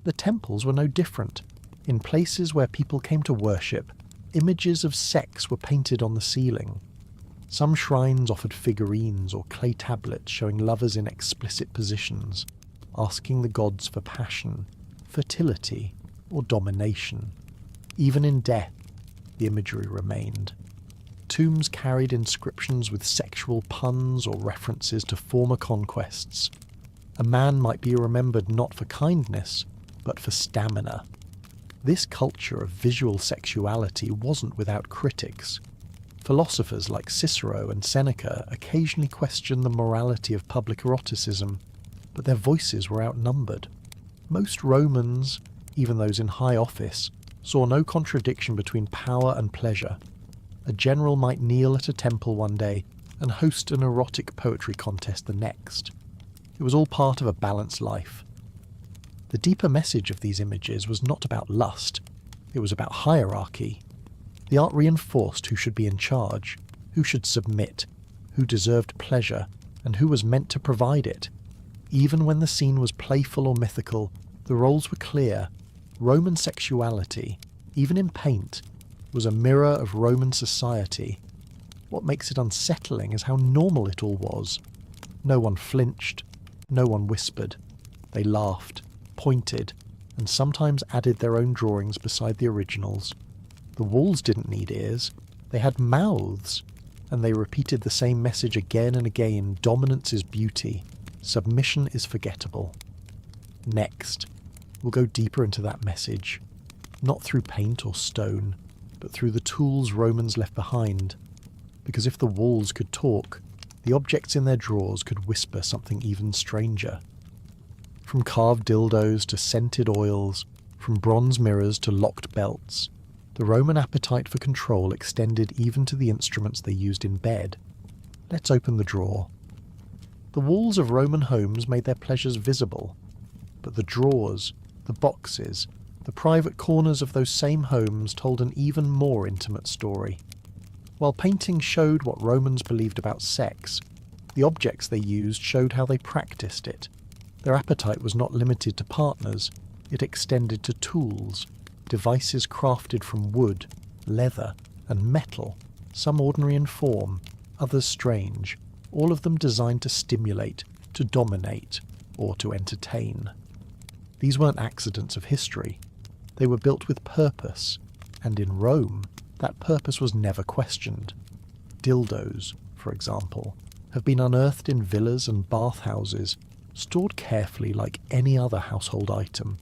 The temples were no different. In places where people came to worship, images of sex were painted on the ceiling. Some shrines offered figurines or clay tablets showing lovers in explicit positions, asking the gods for passion, fertility, or domination. Even in death, the imagery remained. Tombs carried inscriptions with sexual puns or references to former conquests. A man might be remembered not for kindness, but for stamina. This culture of visual sexuality wasn't without critics. Philosophers like Cicero and Seneca occasionally questioned the morality of public eroticism, but their voices were outnumbered. Most Romans, even those in high office, saw no contradiction between power and pleasure. A general might kneel at a temple one day and host an erotic poetry contest the next. It was all part of a balanced life. The deeper message of these images was not about lust, it was about hierarchy. The art reinforced who should be in charge, who should submit, who deserved pleasure, and who was meant to provide it. Even when the scene was playful or mythical, the roles were clear. Roman sexuality, even in paint, was a mirror of Roman society. What makes it unsettling is how normal it all was. No one flinched, no one whispered. They laughed, pointed, and sometimes added their own drawings beside the originals. The walls didn't need ears, they had mouths, and they repeated the same message again and again: dominance is beauty, submission is forgettable. Next, we'll go deeper into that message, not through paint or stone, but through the tools Romans left behind. Because if the walls could talk, the objects in their drawers could whisper something even stranger. From carved dildos to scented oils, from bronze mirrors to locked belts, the Roman appetite for control extended even to the instruments they used in bed. Let's open the drawer. The walls of Roman homes made their pleasures visible, but the drawers, the boxes, the private corners of those same homes told an even more intimate story. While paintings showed what Romans believed about sex, The objects they used showed how they practiced it. Their appetite was not limited to partners, it extended to tools, devices crafted from wood, leather, and metal, some ordinary in form, others strange, all of them designed to stimulate, to dominate, or to entertain. These weren't accidents of history. They were built with purpose, and in Rome, that purpose was never questioned. Dildos, for example, have been unearthed in villas and bathhouses, stored carefully like any other household item.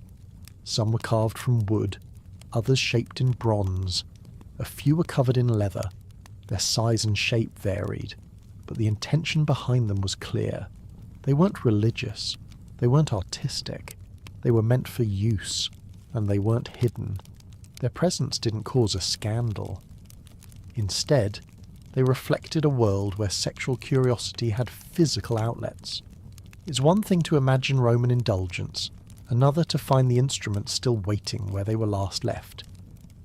Some were carved from wood, others shaped in bronze. A few were covered in leather. Their size and shape varied, but the intention behind them was clear. They weren't religious, they weren't artistic, they were meant for use, and they weren't hidden. Their presence didn't cause a scandal. Instead, they reflected a world where sexual curiosity had physical outlets. It's one thing to imagine Roman indulgence, another to find the instruments still waiting where they were last left.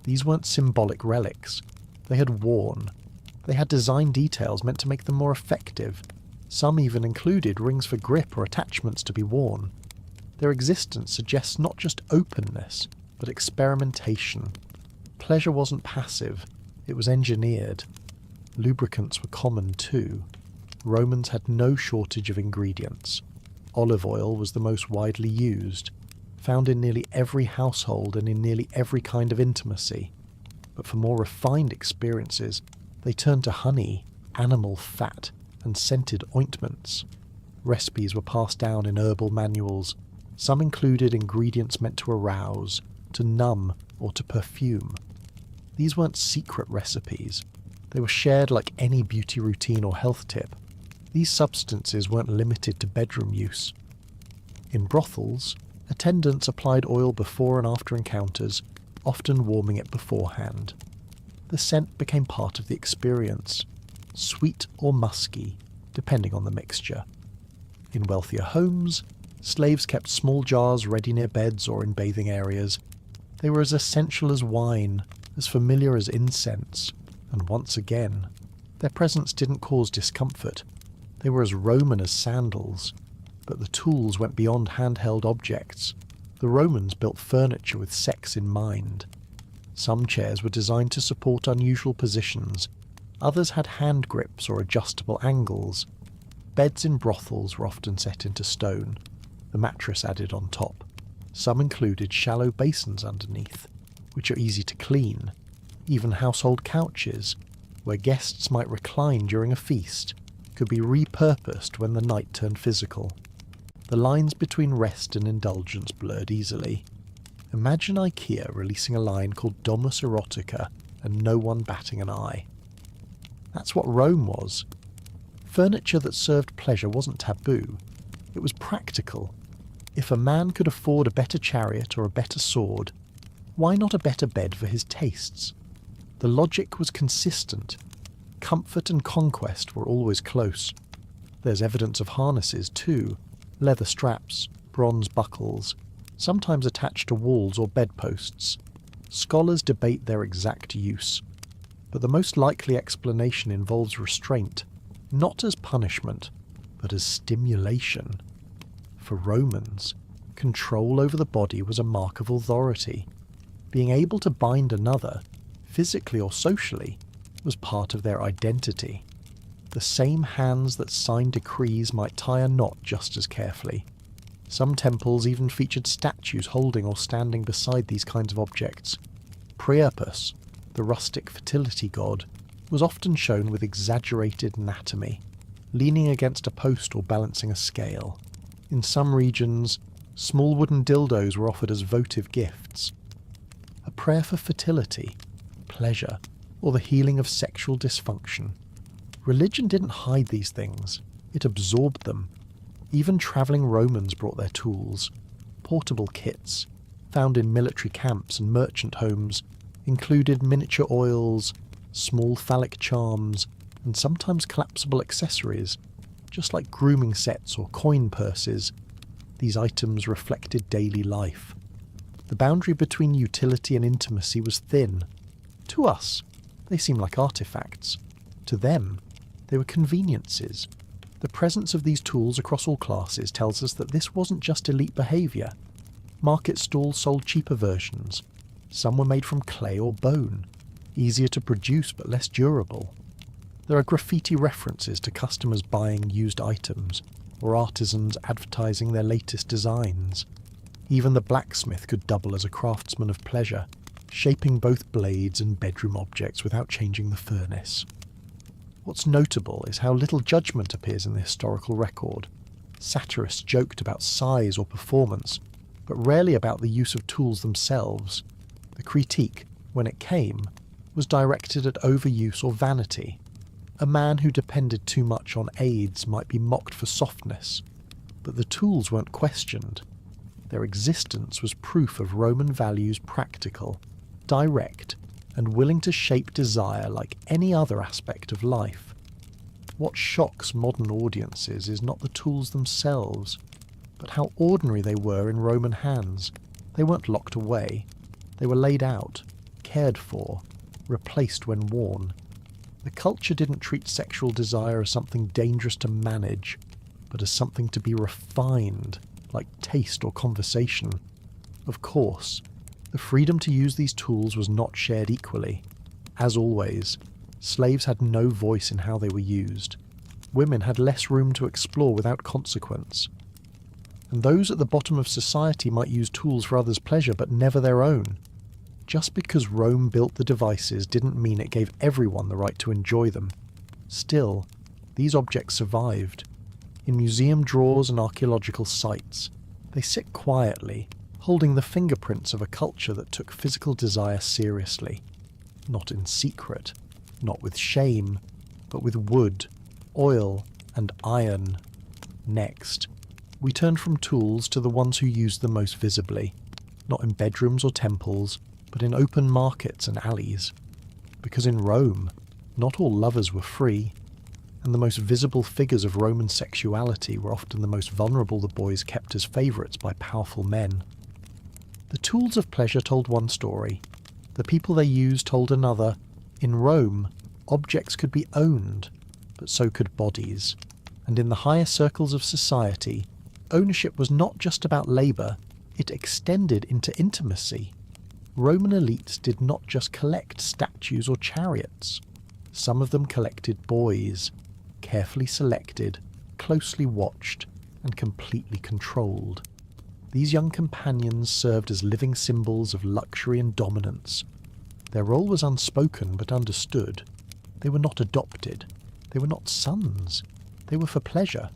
These weren't symbolic relics. They had worn. They had design details meant to make them more effective. Some even included rings for grip or attachments to be worn. Their existence suggests not just openness, but experimentation. Pleasure wasn't passive, it was engineered. Lubricants were common too. Romans had no shortage of ingredients. Olive oil was the most widely used, found in nearly every household and in nearly every kind of intimacy. But for more refined experiences, they turned to honey, animal fat, and scented ointments. Recipes were passed down in herbal manuals. Some included ingredients meant to arouse, to numb, or to perfume. These weren't secret recipes. They were shared like any beauty routine or health tip. These substances weren't limited to bedroom use. In brothels, attendants applied oil before and after encounters, often warming it beforehand. The scent became part of the experience, sweet or musky, depending on the mixture. In wealthier homes, slaves kept small jars ready near beds or in bathing areas. They were as essential as wine, as familiar as incense, and once again, their presence didn't cause discomfort. They were as Roman as sandals, but the tools went beyond handheld objects. The Romans built furniture with sex in mind. Some chairs were designed to support unusual positions, others had hand grips or adjustable angles. Beds in brothels were often set into stone, the mattress added on top. Some included shallow basins underneath, which are easy to clean. Even household couches, where guests might recline during a feast, could be repurposed when the night turned physical. The lines between rest and indulgence blurred easily. Imagine IKEA releasing a line called Domus Erotica and no one batting an eye. That's what Rome was. Furniture that served pleasure wasn't taboo. It was practical. If a man could afford a better chariot or a better sword, why not a better bed for his tastes? The logic was consistent. Comfort and conquest were always close. There's evidence of harnesses too, leather straps, bronze buckles, sometimes attached to walls or bedposts. Scholars debate their exact use, but the most likely explanation involves restraint, not as punishment, but as stimulation. For Romans, control over the body was a mark of authority. Being able to bind another, physically or socially, was part of their identity. The same hands that signed decrees might tie a knot just as carefully. Some temples even featured statues holding or standing beside these kinds of objects. Priapus, the rustic fertility god, was often shown with exaggerated anatomy, leaning against a post or balancing a scale. In some regions, small wooden dildos were offered as votive gifts. A prayer for fertility, pleasure, or the healing of sexual dysfunction. Religion didn't hide these things, it absorbed them. Even travelling Romans brought their tools. Portable kits, found in military camps and merchant homes, included miniature oils, small phallic charms, and sometimes collapsible accessories, just like grooming sets or coin purses. These items reflected daily life. The boundary between utility and intimacy was thin. To us, they seemed like artifacts. To them, they were conveniences. The presence of these tools across all classes tells us that this wasn't just elite behaviour. Market stalls sold cheaper versions. Some were made from clay or bone, easier to produce but less durable. There are graffiti references to customers buying used items, or artisans advertising their latest designs. Even the blacksmith could double as a craftsman of pleasure, shaping both blades and bedroom objects without changing the furnace. What's notable is how little judgment appears in the historical record. Satirists joked about size or performance, but rarely about the use of tools themselves. The critique, when it came, was directed at overuse or vanity. A man who depended too much on aids might be mocked for softness, but the tools weren't questioned. Their existence was proof of Roman values practical, direct, and willing to shape desire like any other aspect of life. What shocks modern audiences is not the tools themselves, but how ordinary they were in Roman hands. They weren't locked away. They were laid out, cared for, replaced when worn. The culture didn't treat sexual desire as something dangerous to manage, but as something to be refined, like taste or conversation. Of course, the freedom to use these tools was not shared equally. As always, slaves had no voice in how they were used. Women had less room to explore without consequence. And those at the bottom of society might use tools for others' pleasure, but never their own. Just because Rome built the devices didn't mean it gave everyone the right to enjoy them. Still, these objects survived. In museum drawers and archaeological sites, they sit quietly, holding the fingerprints of a culture that took physical desire seriously. Not in secret, not with shame, but with wood, oil, and iron. Next, we turn from tools to the ones who used them most visibly, not in bedrooms or temples, but in open markets and alleys. Because in Rome, not all lovers were free, and the most visible figures of Roman sexuality were often the most vulnerable the boys kept as favourites by powerful men. The tools of pleasure told one story. The people they used told another. In Rome, objects could be owned, but so could bodies. And in the higher circles of society, ownership was not just about labour, it extended into intimacy. Roman elites did not just collect statues or chariots. Some of them collected boys, carefully selected, closely watched, and completely controlled. These young companions served as living symbols of luxury and dominance. Their role was unspoken but understood. They were not adopted. They were not sons. They were for pleasure,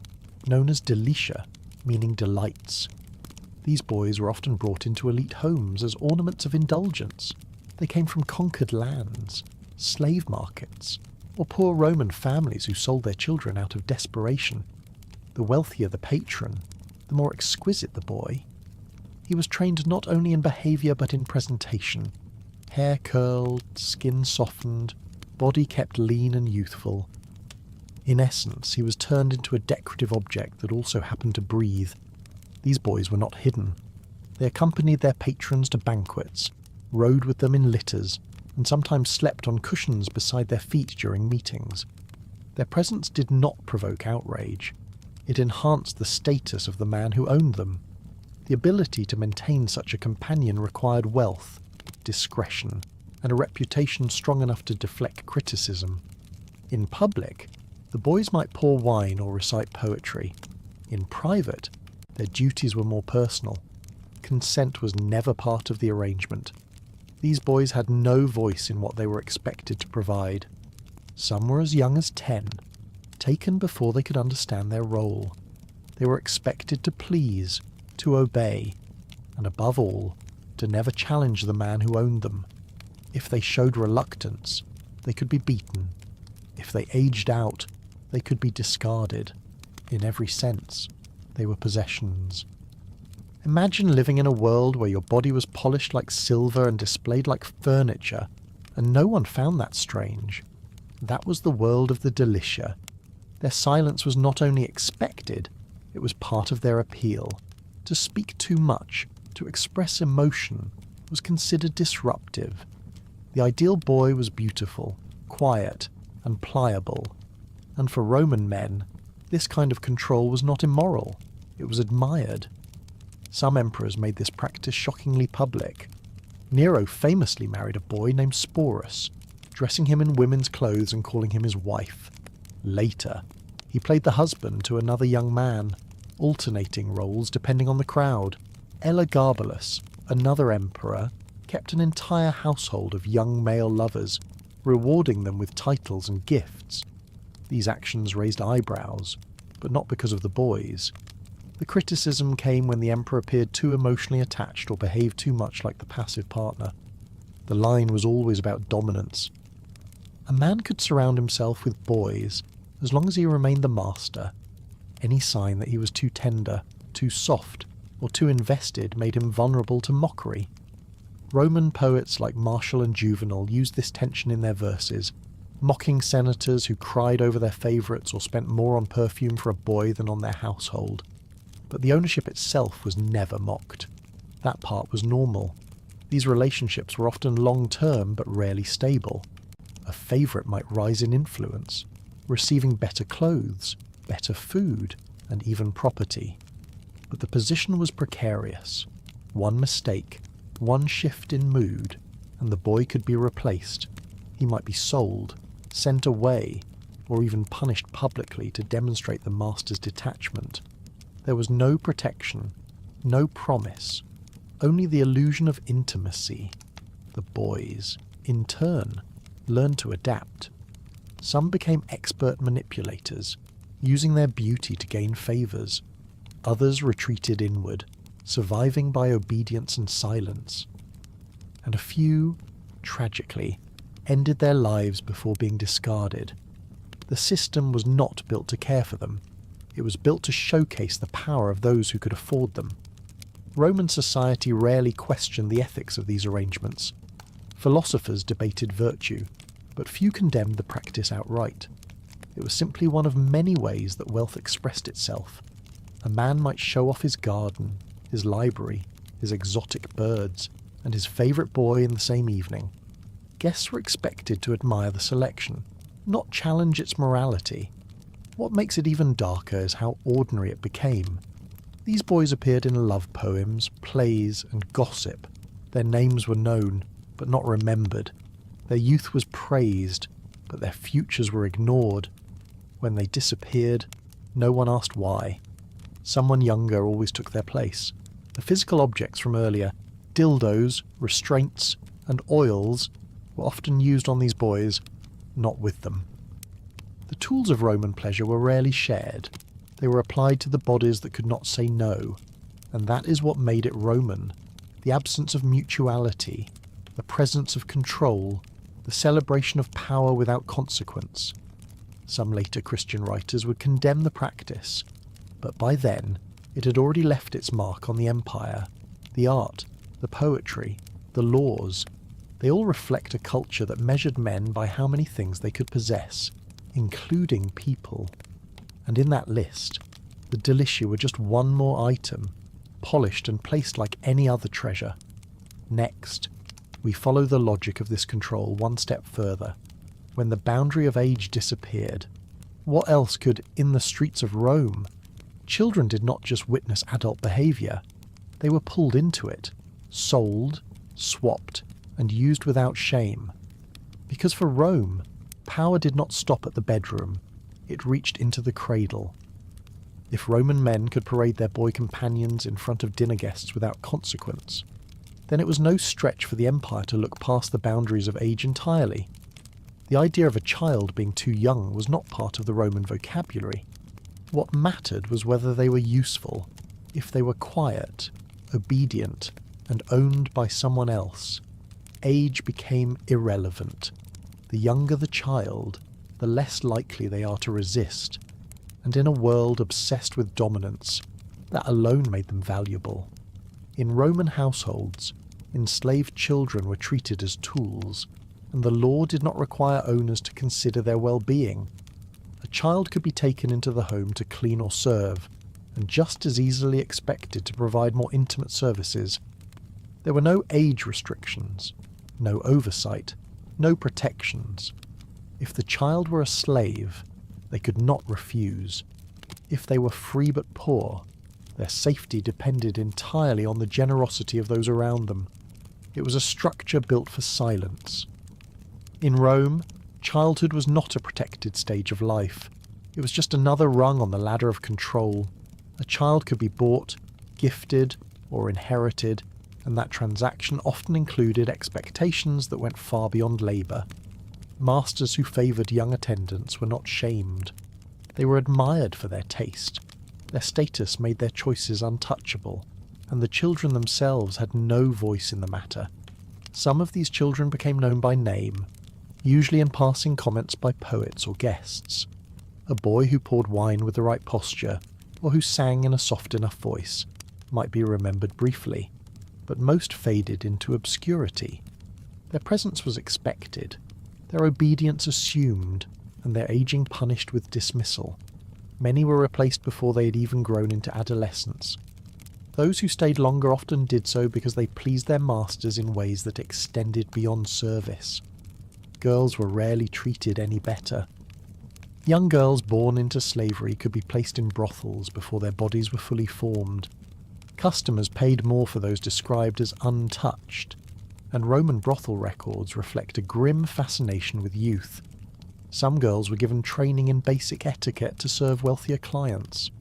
known as delicia, meaning delights. These boys were often brought into elite homes as ornaments of indulgence. They came from conquered lands, slave markets, or poor Roman families who sold their children out of desperation. The wealthier the patron, the more exquisite the boy. He was trained not only in behaviour but in presentation. Hair curled, skin softened, body kept lean and youthful. In essence, he was turned into a decorative object that also happened to breathe. These boys were not hidden. They accompanied their patrons to banquets, rode with them in litters, and sometimes slept on cushions beside their feet during meetings. Their presence did not provoke outrage. It enhanced the status of the man who owned them. The ability to maintain such a companion required wealth, discretion, and a reputation strong enough to deflect criticism. In public, the boys might pour wine or recite poetry. In private, their duties were more personal. Consent was never part of the arrangement. These boys had no voice in what they were expected to provide. Some were as young as 10, taken before they could understand their role. They were expected to please, to obey, and above all, to never challenge the man who owned them. If they showed reluctance, they could be beaten. If they aged out, they could be discarded. In every sense, they were possessions. Imagine living in a world where your body was polished like silver and displayed like furniture, and no one found that strange. That was the world of the delicia. Their silence was not only expected, it was part of their appeal. To speak too much, to express emotion, was considered disruptive. The ideal boy was beautiful, quiet, and pliable. And for Roman men, This kind of control was not immoral, it was admired. Some emperors made this practice shockingly public. Nero famously married a boy named Sporus, dressing him in women's clothes and calling him his wife. Later, he played the husband to another young man, alternating roles depending on the crowd. Elagabalus, another emperor, kept an entire household of young male lovers, rewarding them with titles and gifts. These actions raised eyebrows, but not because of the boys. The criticism came when the emperor appeared too emotionally attached or behaved too much like the passive partner. The line was always about dominance. A man could surround himself with boys as long as he remained the master. Any sign that he was too tender, too soft, or too invested made him vulnerable to mockery. Roman poets like Martial and Juvenal used this tension in their verses, mocking senators who cried over their favourites or spent more on perfume for a boy than on their household. But the ownership itself was never mocked. That part was normal. These relationships were often long-term but rarely stable. A favourite might rise in influence, receiving better clothes, better food, and even property. But the position was precarious. One mistake, one shift in mood, and the boy could be replaced. He might be sold, sent away, or even punished publicly to demonstrate the master's detachment. There was no protection, no promise, only the illusion of intimacy. The boys, in turn, learned to adapt. Some became expert manipulators, using their beauty to gain favours. Others retreated inward, surviving by obedience and silence. And a few, tragically, ended their lives before being discarded. The system was not built to care for them. It was built to showcase the power of those who could afford them. Roman society rarely questioned the ethics of these arrangements. Philosophers debated virtue, but few condemned the practice outright. It was simply one of many ways that wealth expressed itself. A man might show off his garden, his library, his exotic birds, and his favourite boy in the same evening. Guests were expected to admire the selection, not challenge its morality. What makes it even darker is how ordinary it became. These boys appeared in love poems, plays, and gossip. Their names were known, but not remembered. Their youth was praised, but their futures were ignored. When they disappeared, no one asked why. Someone younger always took their place. The physical objects from earlier, dildos, restraints, and oils, were often used on these boys, not with them. The tools of Roman pleasure were rarely shared. They were applied to the bodies that could not say no, and that is what made it Roman. The absence of mutuality, the presence of control, the celebration of power without consequence. Some later Christian writers would condemn the practice, but by then it had already left its mark on the empire. The art, the poetry, the laws, they all reflect a culture that measured men by how many things they could possess, including people. And in that list, the delicia were just one more item, polished and placed like any other treasure. Next, we follow the logic of this control one step further. When the boundary of age disappeared, what else could, in the streets of Rome? Children did not just witness adult behaviour, they were pulled into it, sold, swapped, and used without shame. Because for Rome, power did not stop at the bedroom, it reached into the cradle. If Roman men could parade their boy companions in front of dinner guests without consequence, then it was no stretch for the empire to look past the boundaries of age entirely. The idea of a child being too young was not part of the Roman vocabulary. What mattered was whether they were useful, if they were quiet, obedient, and owned by someone else. Age became irrelevant. The younger the child, the less likely they are to resist, and in a world obsessed with dominance, that alone made them valuable. In Roman households, enslaved children were treated as tools, and the law did not require owners to consider their well-being. A child could be taken into the home to clean or serve, and just as easily expected to provide more intimate services. There were no age restrictions, no oversight, no protections. If the child were a slave, they could not refuse. If they were free but poor, their safety depended entirely on the generosity of those around them. It was a structure built for silence. In Rome, childhood was not a protected stage of life. It was just another rung on the ladder of control. A child could be bought, gifted, or inherited, and that transaction often included expectations that went far beyond labour. Masters who favoured young attendants were not shamed. They were admired for their taste. Their status made their choices untouchable, and the children themselves had no voice in the matter. Some of these children became known by name, usually in passing comments by poets or guests. A boy who poured wine with the right posture, or who sang in a soft enough voice, might be remembered briefly, but most faded into obscurity. Their presence was expected, their obedience assumed, and their aging punished with dismissal. Many were replaced before they had even grown into adolescence. Those who stayed longer often did so because they pleased their masters in ways that extended beyond service. Girls were rarely treated any better. Young girls born into slavery could be placed in brothels before their bodies were fully formed. Customers paid more for those described as untouched, and Roman brothel records reflect a grim fascination with youth. Some girls were given training in basic etiquette to serve wealthier clients.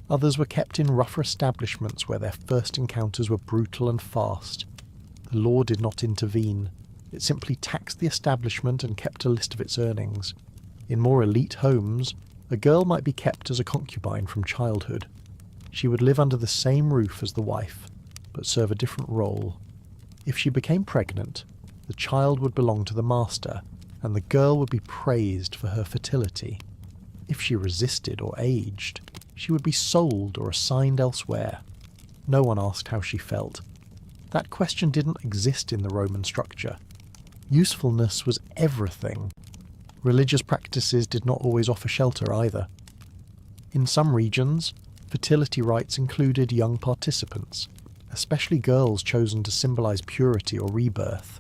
Others were kept in rougher establishments where their first encounters were brutal and fast. The law did not intervene. It simply taxed the establishment and kept a list of its earnings. In more elite homes, a girl might be kept as a concubine from childhood. She would live under the same roof as the wife, but serve a different role. If she became pregnant, the child would belong to the master, and the girl would be praised for her fertility. If she resisted or aged, she would be sold or assigned elsewhere. No one asked how she felt. That question didn't exist in the Roman structure. Usefulness was everything. Religious practices did not always offer shelter either. In some regions, fertility rites included young participants, especially girls chosen to symbolize purity or rebirth.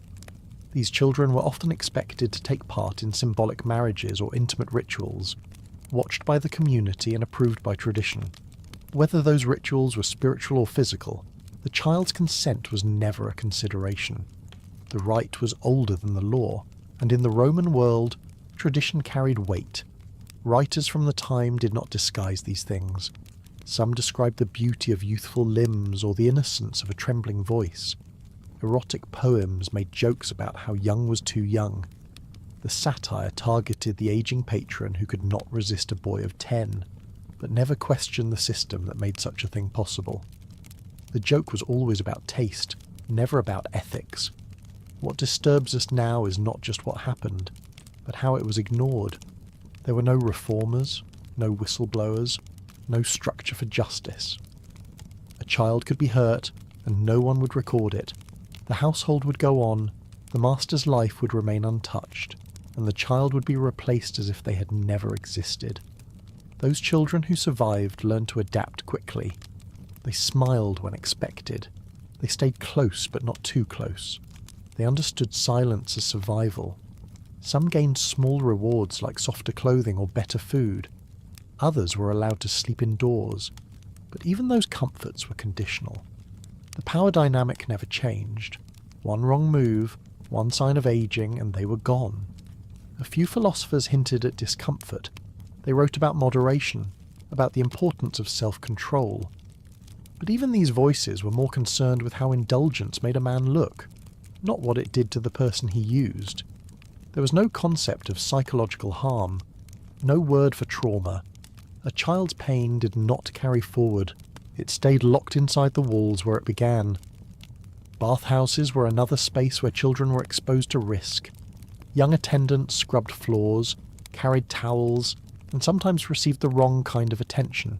These children were often expected to take part in symbolic marriages or intimate rituals, watched by the community and approved by tradition. Whether those rituals were spiritual or physical, the child's consent was never a consideration. The rite was older than the law, and in the Roman world, tradition carried weight. Writers from the time did not disguise these things. Some described the beauty of youthful limbs or the innocence of a trembling voice. Erotic poems made jokes about how young was too young. The satire targeted the aging patron who could not resist a boy of 10, but never questioned the system that made such a thing possible. The joke was always about taste, never about ethics. What disturbs us now is not just what happened, but how it was ignored. There were no reformers, no whistleblowers, no structure for justice. A child could be hurt, and no one would record it. The household would go on, the master's life would remain untouched, and the child would be replaced as if they had never existed. Those children who survived learned to adapt quickly. They smiled when expected. They stayed close but not too close. They understood silence as survival. Some gained small rewards like softer clothing or better food. Others were allowed to sleep indoors, but even those comforts were conditional. The power dynamic never changed. One wrong move, one sign of aging, and they were gone. A few philosophers hinted at discomfort. They wrote about moderation, about the importance of self-control. But even these voices were more concerned with how indulgence made a man look, not what it did to the person he used. There was no concept of psychological harm, no word for trauma. A child's pain did not carry forward. It stayed locked inside the walls where it began. Bathhouses were another space where children were exposed to risk. Young attendants scrubbed floors, carried towels, and sometimes received the wrong kind of attention.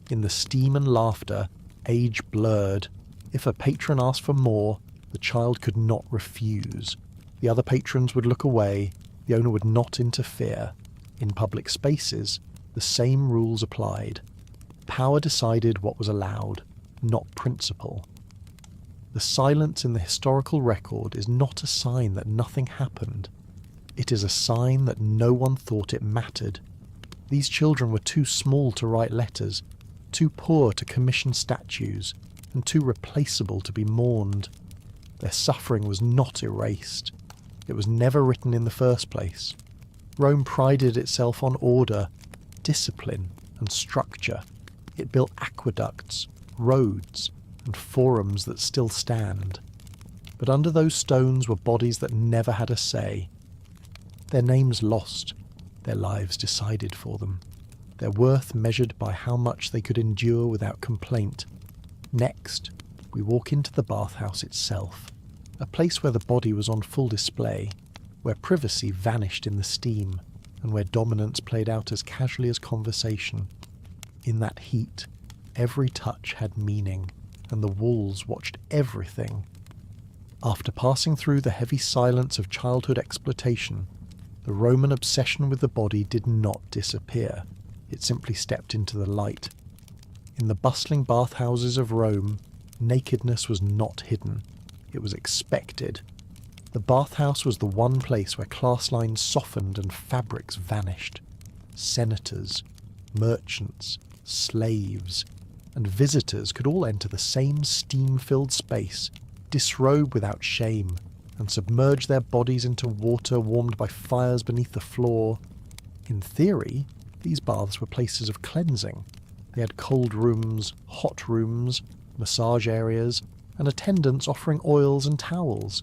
In the steam and laughter, age blurred. If a patron asked for more, the child could not refuse. The other patrons would look away, the owner would not interfere. In public spaces, the same rules applied. Power decided what was allowed, not principle. The silence in the historical record is not a sign that nothing happened. It is a sign that no one thought it mattered. These children were too small to write letters, too poor to commission statues, and too replaceable to be mourned. Their suffering was not erased. It was never written in the first place. Rome prided itself on order, discipline, and structure. It built aqueducts, roads, and forums that still stand. But under those stones were bodies that never had a say. Their names lost, their lives decided for them, their worth measured by how much they could endure without complaint. Next, we walk into the bathhouse itself, a place where the body was on full display, where privacy vanished in the steam, and where dominance played out as casually as conversation. In that heat, every touch had meaning, and the walls watched everything. After passing through the heavy silence of childhood exploitation, the Roman obsession with the body did not disappear. It simply stepped into the light. In the bustling bathhouses of Rome, nakedness was not hidden. It was expected. The bathhouse was the one place where class lines softened and fabrics vanished. Senators, merchants, slaves, and visitors could all enter the same steam-filled space, disrobe without shame, and submerge their bodies into water warmed by fires beneath the floor. In theory, these baths were places of cleansing. They had cold rooms, hot rooms, massage areas, and attendants offering oils and towels.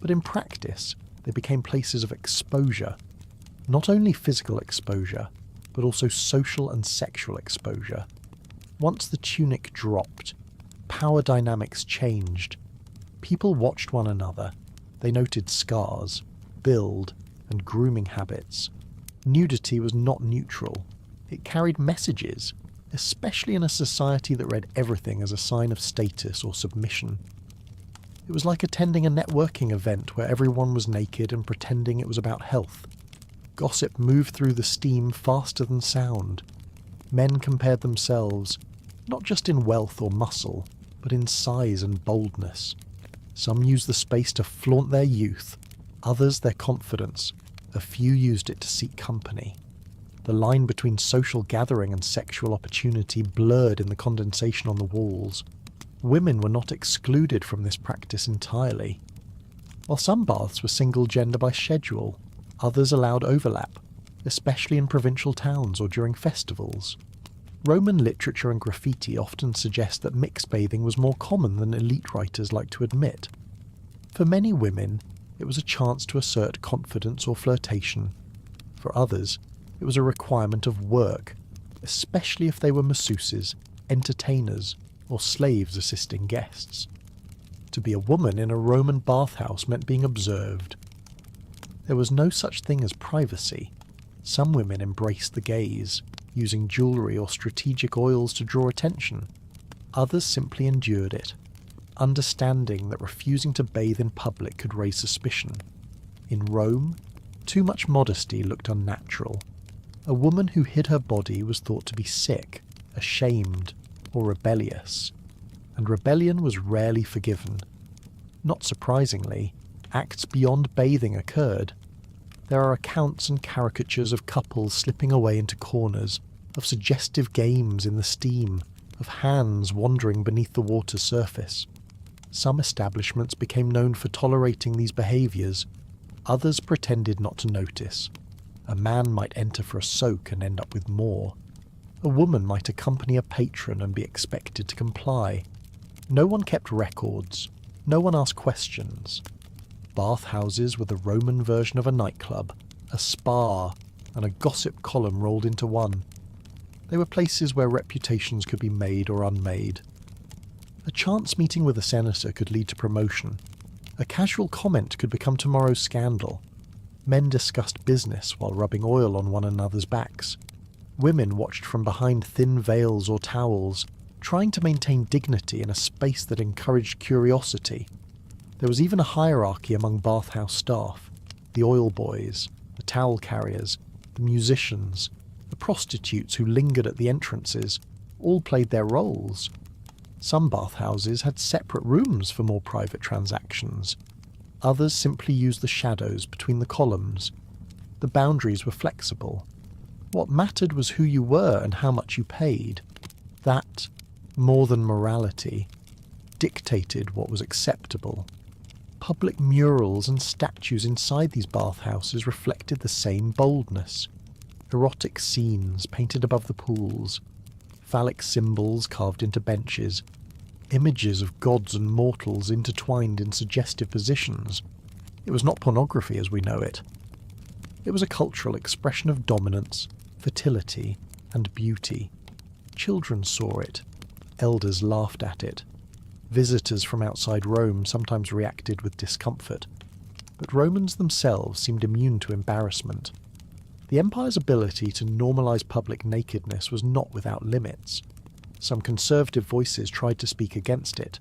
But in practice, they became places of exposure. Not only physical exposure, but also social and sexual exposure. Once the tunic dropped, power dynamics changed. People watched one another. They noted scars, build, and grooming habits. Nudity was not neutral. It carried messages, especially in a society that read everything as a sign of status or submission. It was like attending a networking event where everyone was naked and pretending it was about health. Gossip moved through the steam faster than sound. Men compared themselves, not just in wealth or muscle, but in size and boldness. Some used the space to flaunt their youth, others their confidence. A few used it to seek company. The line between social gathering and sexual opportunity blurred in the condensation on the walls. Women were not excluded from this practice entirely. While some baths were single-gender by schedule, others allowed overlap, especially in provincial towns or during festivals. Roman literature and graffiti often suggest that mixed bathing was more common than elite writers like to admit. For many women, it was a chance to assert confidence or flirtation. For others, it was a requirement of work, especially if they were masseuses, entertainers, or slaves assisting guests. To be a woman in a Roman bathhouse meant being observed. There was no such thing as privacy. Some women embraced the gaze, using jewellery or strategic oils to draw attention. Others simply endured it, understanding that refusing to bathe in public could raise suspicion. In Rome, too much modesty looked unnatural. A woman who hid her body was thought to be sick, ashamed, or rebellious, and rebellion was rarely forgiven. Not surprisingly, acts beyond bathing occurred. There are accounts and caricatures of couples slipping away into corners, of suggestive games in the steam, of hands wandering beneath the water's surface. Some establishments became known for tolerating these behaviours. Others pretended not to notice. A man might enter for a soak and end up with more. A woman might accompany a patron and be expected to comply. No one kept records. No one asked questions. Bathhouses were the Roman version of a nightclub, a spa, and a gossip column rolled into one. They were places where reputations could be made or unmade. A chance meeting with a senator could lead to promotion. A casual comment could become tomorrow's scandal. Men discussed business while rubbing oil on one another's backs. Women watched from behind thin veils or towels, trying to maintain dignity in a space that encouraged curiosity. There was even a hierarchy among bathhouse staff. The oil boys, the towel carriers, the musicians, the prostitutes who lingered at the entrances, all played their roles. Some bathhouses had separate rooms for more private transactions. Others simply used the shadows between the columns. The boundaries were flexible. What mattered was who you were and how much you paid. That, more than morality, dictated what was acceptable. Public murals and statues inside these bathhouses reflected the same boldness. Erotic scenes painted above the pools, phallic symbols carved into benches, images of gods and mortals intertwined in suggestive positions. It was not pornography as we know it. It was a cultural expression of dominance, fertility, and beauty. Children saw it. Elders laughed at it. Visitors from outside Rome sometimes reacted with discomfort. But Romans themselves seemed immune to embarrassment. The empire's ability to normalize public nakedness was not without limits. Some conservative voices tried to speak against it.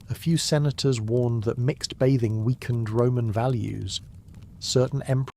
A few senators warned that mixed bathing weakened Roman values. Certain emperors